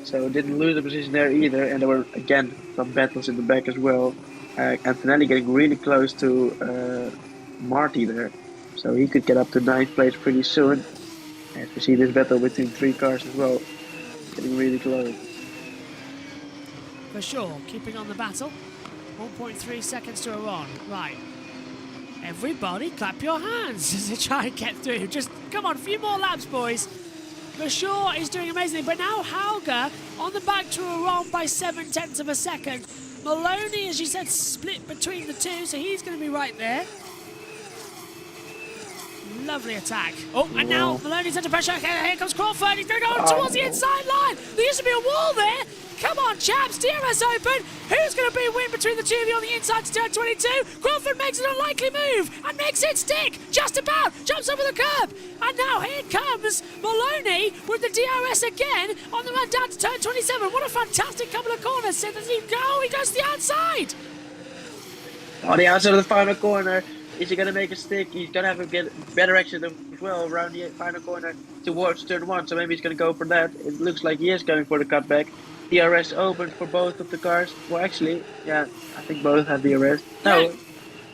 So didn't lose the position there either, and there were again some battles in the back as well. Antonelli getting really close to Marty there, so he could get up to 9th place pretty soon. As we see this battle between 3 cars as well, getting really close. for sure. Keeping on the battle. 1.3 seconds to a run. Right. Everybody clap your hands as they try and get through. Just, come on, a few more laps, boys. For sure, he's doing amazing. But now Hauger on the back to a run by 0.7 of a second. Maloney, as you said, split between the two, so he's going to be right there. Lovely attack. Oh, and now Maloney's under pressure. Here comes Crawford. He's going to go towards the inside line. There used to be a wall there. Come on, chaps. DRS open. Who's going to be a win between the two of you on the inside to turn 22? Crawford makes an unlikely move and makes it stick. Just about. Jumps over the curb. And now here comes Maloney with the DRS again on the run down to turn 27. What a fantastic couple of corners. So does he go? He goes to the outside. On the outside of the final corner. Is he going to make a stick? He's going to have to get better exit as well around the final corner towards turn 1. So maybe he's going to go for that. It looks like he is going for the cutback. DRS open for both of the cars. Well, actually, yeah, I think both have DRS. No.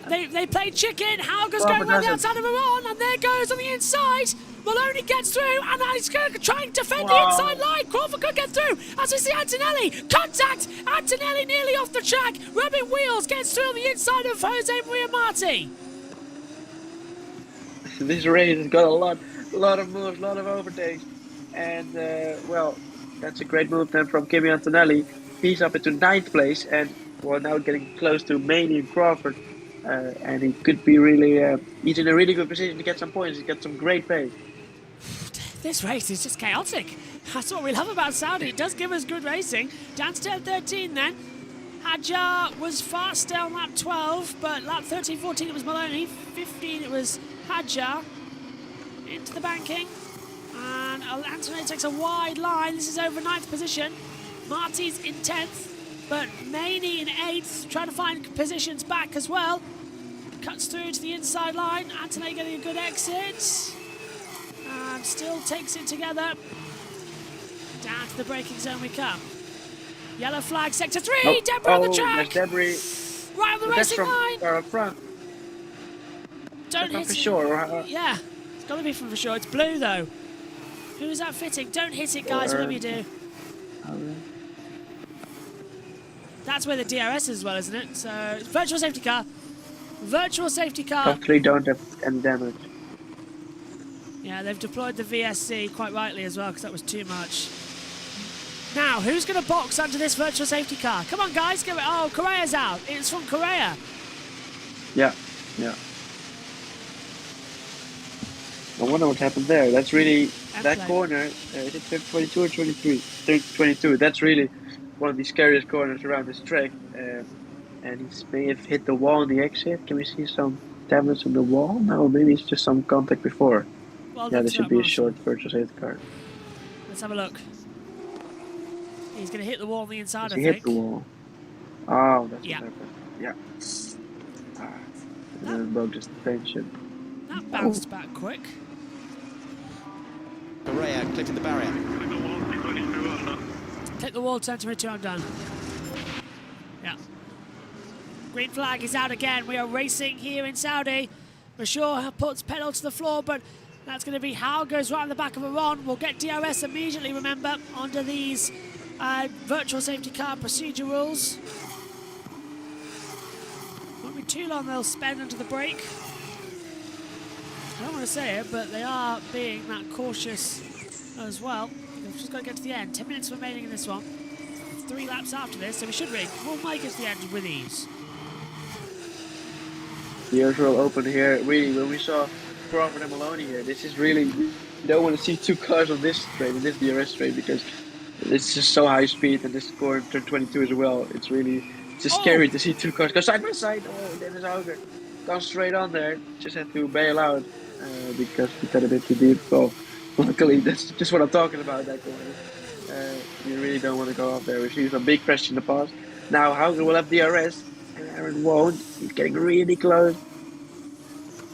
They played chicken. Hauger's going around the outside of Iran, and there goes on the inside. Maloney gets through, and he's going to try and defend the inside line. Crawford could get through. As we see Antonelli. Contact! Antonelli nearly off the track. Rubbing wheels. Gets through on the inside of Jose Maria Marti. This race has got a lot of moves, a lot of overtakes. And, well, that's a great move then from Kimi Antonelli. He's up into 9th place and, well, now getting close to Maney and Crawford. And he could be really, he's in a really good position to get some points. He's got some great pace. This race is just chaotic. That's what we love about Saudi. It does give us good racing. Down to turn 13 then. Hadjar was faster on lap 12, but lap 13, 14 it was Maloney. 15 it was Hadjar. Into the banking. And Antonelli takes a wide line. This is over 9th position. Marty's in 10th, but Maney in 8th, trying to find positions back as well. Cuts through to the inside line. Antonelli getting a good exit. And still takes it together. Down to the braking zone we come. Yellow flag, sector 3. Oh, Debris on the track. Debris. Right on the racing line. Up front. Don't hit for it. sure. Yeah, it's got to be from for sure. It's blue though. Who is that fitting? Don't hit it, guys, whatever you do. That's where the DRS is as well, isn't it? So, virtual safety car. Virtual safety car. Hopefully don't have any damage. Yeah, they've deployed the VSC quite rightly as well, because that was too much. Now, who's going to box under this virtual safety car? Come on, guys. Give it. Oh, Correa's out. It's from Correa. Yeah. I wonder what happened there. That's really, that corner, is it 22 or 23? 22. That's really one of the scariest corners around this track. And he may have hit the wall on the exit. Can we see some damage on the wall? No, maybe it's just some contact before. Well, yeah, there should be a short virtual safety car. Let's have a look. He's going to hit the wall on the inside, I think. He hit the wall. Oh, that's what happened. Yeah. And then broke the suspension. That bounced back quick. Correa clipping the barrier. Click the wall, turn to me 2, I'm done. Yeah. Green flag is out again. We are racing here in Saudi. Bashir puts pedal to the floor, but that's going to be how goes right on the back of Iran. We'll get DRS immediately, remember, under these virtual safety car procedure rules. Won't be too long they'll spend under the brake. I don't want to say it, but they are being that cautious as well. We've just got to get to the end. 10 minutes remaining in this one. 3 laps after this, so we should we'll make it to the end with ease. The usual open here, really, when we saw Crawford and Maloney here, this is really, you don't want to see 2 cars on this straight, in this DRS straight, because it's just so high speed, and this corner turn 22 as well. It's just scary to see 2 cars go side by side. Oh, Dennis Hauger gone straight on there. Just had to bail out because we got a bit too deep. So luckily, that's just what I'm talking about, that corner. You really don't want to go up there. We've seen some big crash in the past. Now Hauger will have DRS, and Aaron won't. He's getting really close.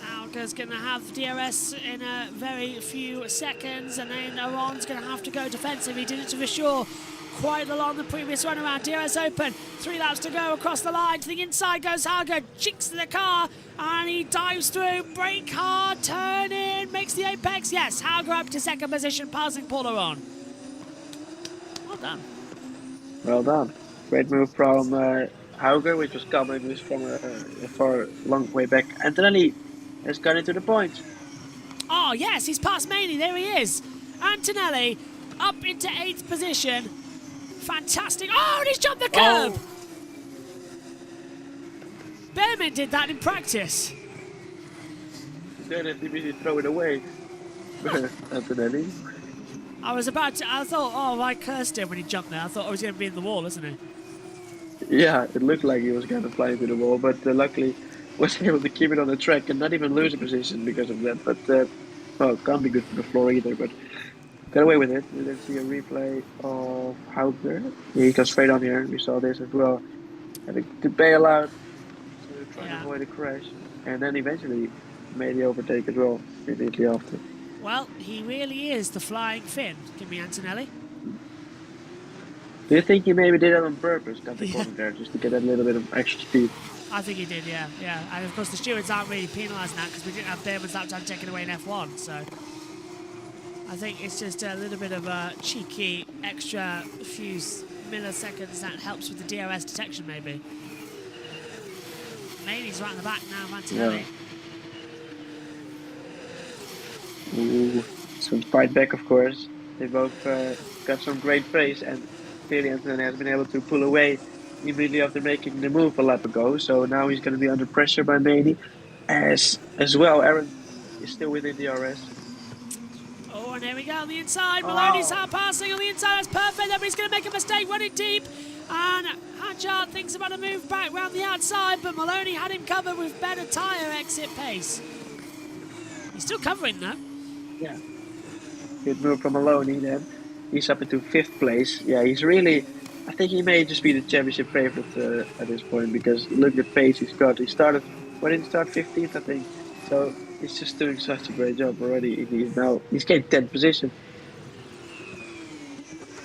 Hauger's going to have DRS in a very few seconds, and then Aaron's going to have to go defensive. He did it to Vishor quite along the previous run around. DRS open, 3 laps to go across the line. To the inside goes Hauger, cheeks to the car, and he dives through, brake hard, turn in, makes the apex. Yes, Hauger up to 2nd position, passing Paul Aron. Well done. Well done. Great move from Hauger, which was coming was from a far long way back. Antonelli has gone into the points. Oh, yes, he's past Maney. There he is. Antonelli up into 8th position. Fantastic. Oh, and he's jumped the curb. Oh. Behrman did that in practice. Then he immediately throw it away. Antonelli. I thought, oh, I cursed him when he jumped there. I thought, oh, he's going to be in the wall, isn't he? Yeah, it looked like he was going to fly into the wall, but luckily was able to keep it on the track and not even lose a position because of that. But, well, can't be good for the floor either, but got away with it. Let's see a replay of Hauger. Yeah, he got straight on here. We saw this as well. Having to bail out to try to avoid a crash. And then eventually made the overtake as well, immediately after. Well, he really is the flying Finn. Give me Antonelli. Do you think he maybe did that on purpose, got the corner there, just to get that little bit of extra speed? I think he did, yeah. And of course the stewards aren't really penalising that because we didn't have Behrman's lap time taken away in F1, so I think it's just a little bit of a cheeky extra few milliseconds that helps with the DRS detection, maybe. Maney's right in the back now, Antonelli. Yeah. Ooh, some fight back, of course. They both got some great pace, and clearly Antonelli has been able to pull away immediately after making the move a lap ago. So now he's going to be under pressure by Maney. As well, Aaron is still within DRS. Oh, and here we go on the inside. Maloney's passing on the inside. That's perfect. Everybody's going to make a mistake running deep. And Hadjar thinks about a move back round the outside, but Maloney had him covered with better tyre exit pace. He's still covering though. Yeah. Good move from Maloney then. He's up into 5th place. Yeah, he's really... I think he may just be the championship favourite at this point because look at the pace he's got. He started... When did he start? 15th, I think. So he's just doing such a great job already. He's getting 10th position.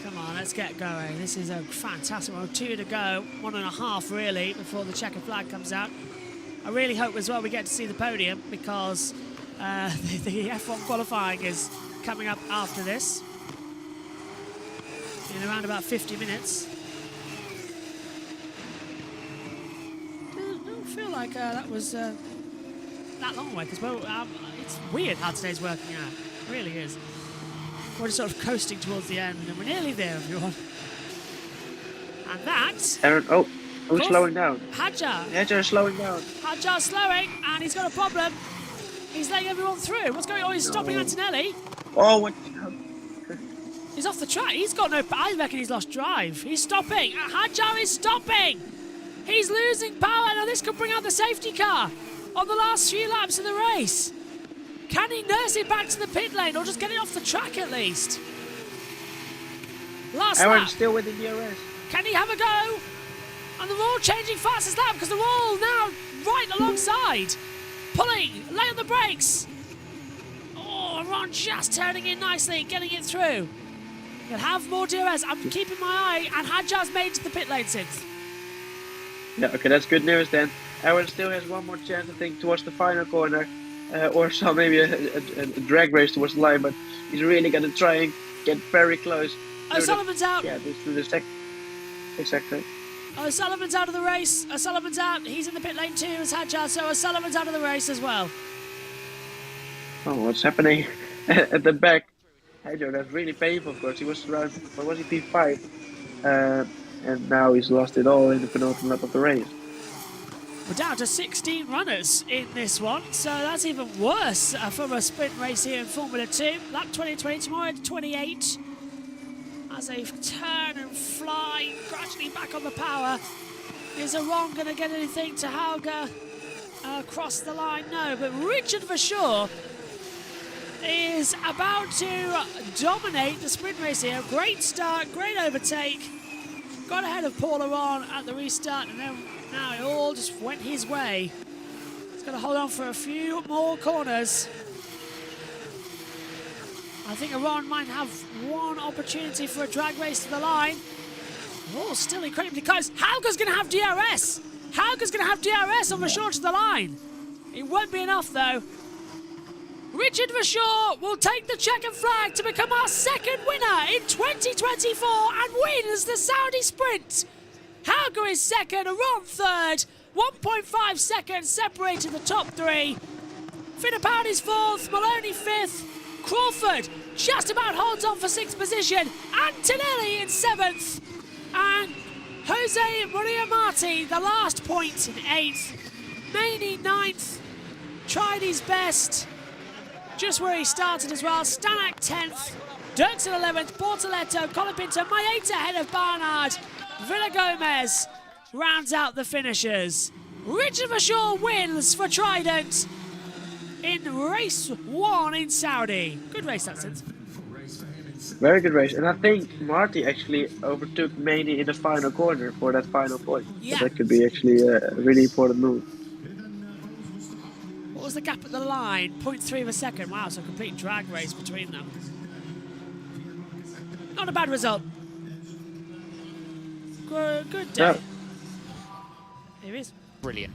Come on, let's get going. This is a fantastic one. 2 to go. 1.5 really before the checkered flag comes out. I really hope as well we get to see the podium because the F1 qualifying is coming up after this in around about 50 minutes. Don't feel like that was that long away because it's weird how today's working out. It really is. We're just sort of coasting towards the end and we're nearly there, everyone. And that... Aaron, who's slowing down? Hadjar. Hadjar is slowing down. Hadjar's slowing and he's got a problem. He's letting everyone through. What's going on? He's stopping Antonelli. Oh, what? He's off the track. He's got no... I reckon he's lost drive. He's stopping. Hadjar is stopping. He's losing power. Now this could bring out the safety car on the last few laps of the race. Can he nurse it back to the pit lane or just get it off the track at least? Last Aaron's lap. still within DRS. Can he have a go? And they're all changing fastest lap because they're all now right alongside. Pulling, lay on the brakes. Oh, Ron just turning in nicely, getting it through. He'll have more DRS. I'm keeping my eye, and Hadjar's made to the pit lane since. Yeah, okay, that's good news then. Aaron still has one more chance, I think, towards the final corner. Or so maybe a drag race towards the line, but he's really going to try and get very close. O'Sullivan's out. Yeah, this is the second. Exactly. O'Sullivan's out of the race. O'Sullivan's out. He's in the pit lane too as Hadjar, so O'Sullivan's out of the race as well. Oh, what's happening at the back? Hadjar, that's really painful, of course. He was around, what was he, P5? And now he's lost it all in the penultimate lap of the race. We're down to 16 runners in this one, so that's even worse from a sprint race here in Formula 2. Lap 20 tomorrow at 28. As they turn and fly gradually back on the power. Is Aron going to get anything to Hauger across the line? No, but Richard Verschoor is about to dominate the sprint race here. Great start, great overtake. Got ahead of Paul Aron at the restart, and then now it all just went his way. He's got to hold on for a few more corners. I think Aron might have one opportunity for a drag race to the line. Oh, still incredibly close. Hauger's going to have DRS. Hauger's going to have DRS on Verschoor to the line. It won't be enough, though. Richard Verschoor will take the checkered flag to become our second winner in 2024 and wins the Saudi Sprint. Hauger is second, Ron third. 1.5 seconds separated the top three. Fittipaldi's fourth, Maloney fifth. Crawford just about holds on for sixth position. Antonelli in seventh. And Jose Maria Marti, the last point, in eighth. Maney ninth. Tried his best. Just where he started as well. Stanek 10th. Dirksen 11th. Portoletto, Colin Pinto, Maeta ahead of Barnard. Villa Gomez rounds out the finishers. Richard Verschoor wins for Trident in race 1 in Saudi. Good race, that since. Very good race, and I think Marty actually overtook Maney in the final corner for that final point. Yeah. So that could be actually a really important move. What was the gap at the line? 0.3 of a second. Wow, so a complete drag race between them. Not a bad result. Good day. Yeah. Here he is. Brilliant.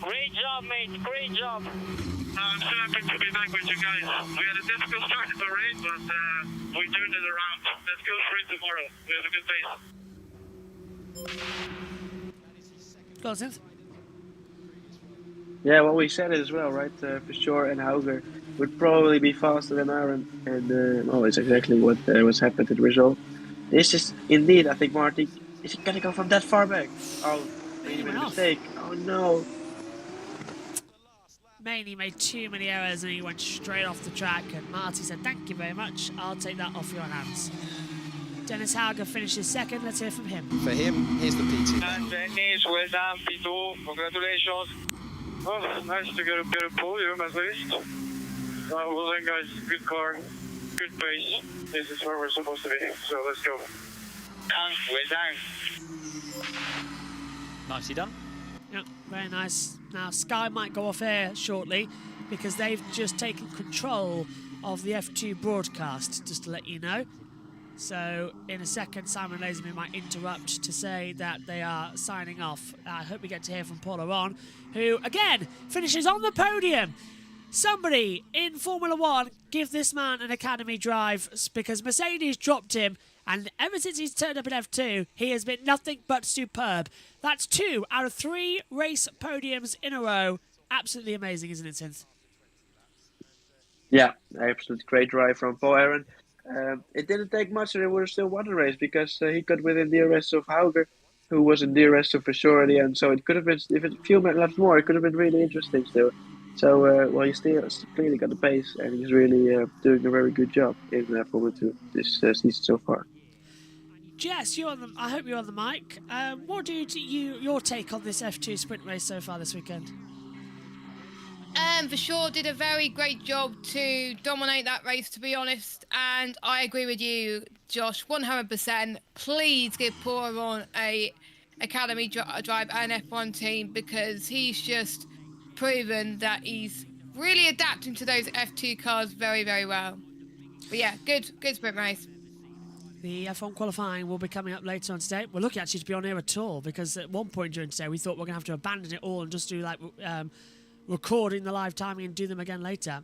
Great job, mate. Great job. I'm so happy to be back with you guys. We had a difficult start in the rain, but we turned it around. Let's go for it tomorrow. We have a good pace. Go on, Synth. Yeah, well, we said it as well, right? Verschoor and Hauger would probably be faster than Aaron, and well, it's exactly what was happened to the result. This is indeed, I think, Marty. Is he gonna go from that far back? Oh, he made a mistake. Oh no. Maney made too many errors and he went straight off the track, and Marty said, thank you very much, I'll take that off your hands. Dennis Hauger finishes second, let's hear from him. For him, here's the PT. And Dennis, well done, Pito. Congratulations. Oh, nice to get a bit of podium at least. Well then, guys, good car, good pace. This is where we're supposed to be, so let's go. Well done. Nicely done. Yeah, very nice. Now, Sky might go off air shortly because they've just taken control of the F2 broadcast, just to let you know. So, in a second, Simon Lazenby might interrupt to say that they are signing off. I hope we get to hear from Paul Aron, who, again, finishes on the podium. Somebody in Formula One give this man an academy drive, because Mercedes dropped him, and ever since he's turned up at F2, he has been nothing but superb. That's 2 out of 3 race podiums in a row. Absolutely amazing, isn't it, Synth? Yeah, absolutely great drive from Paul Aaron. It didn't take much, and it would have still won the race because he got within DRS of Hauger, who was in DRS of Verschoor at the end. So it could have been, if a few laps more, it could have been really interesting still. So, well, he still clearly got the pace, and he's really doing a very good job in Formula 2 this season so far. Jess, I hope you're on the mic. What do your take on this F2 sprint race so far this weekend? Verschoor did a very great job to dominate that race, to be honest, and I agree with you, Josh, 100%. Please give Paul Aron a academy drive and F1 team, because he's just proven that he's really adapting to those F2 cars very, very well. But yeah, good sprint race. The F1 qualifying will be coming up later on today. We're lucky actually to be on here at all, because at one point during today we thought we were going to have to abandon it all and just do like recording the live timing and do them again later.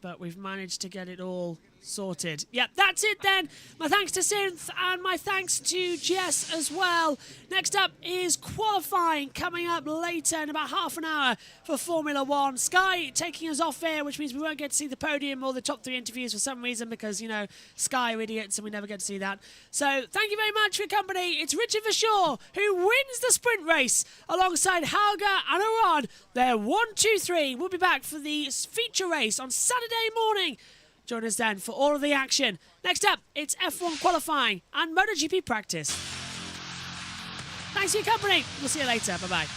But we've managed to get it all sorted. Yeah, that's it then. My thanks to Synth and my thanks to Jess as well. Next up is qualifying coming up later in about half an hour for Formula One. Sky taking us off air, which means we won't get to see the podium or the top 3 interviews for some reason, because, you know, Sky are idiots and we never get to see that. So thank you very much for your company. It's Richard Verschoor who wins the sprint race alongside Hauger and Aron. They're 1, 2, 3. We'll be back for the feature race on Saturday morning. Join us then for all of the action. Next up, it's F1 qualifying and MotoGP practice. Thanks for your company. We'll see you later. Bye-bye.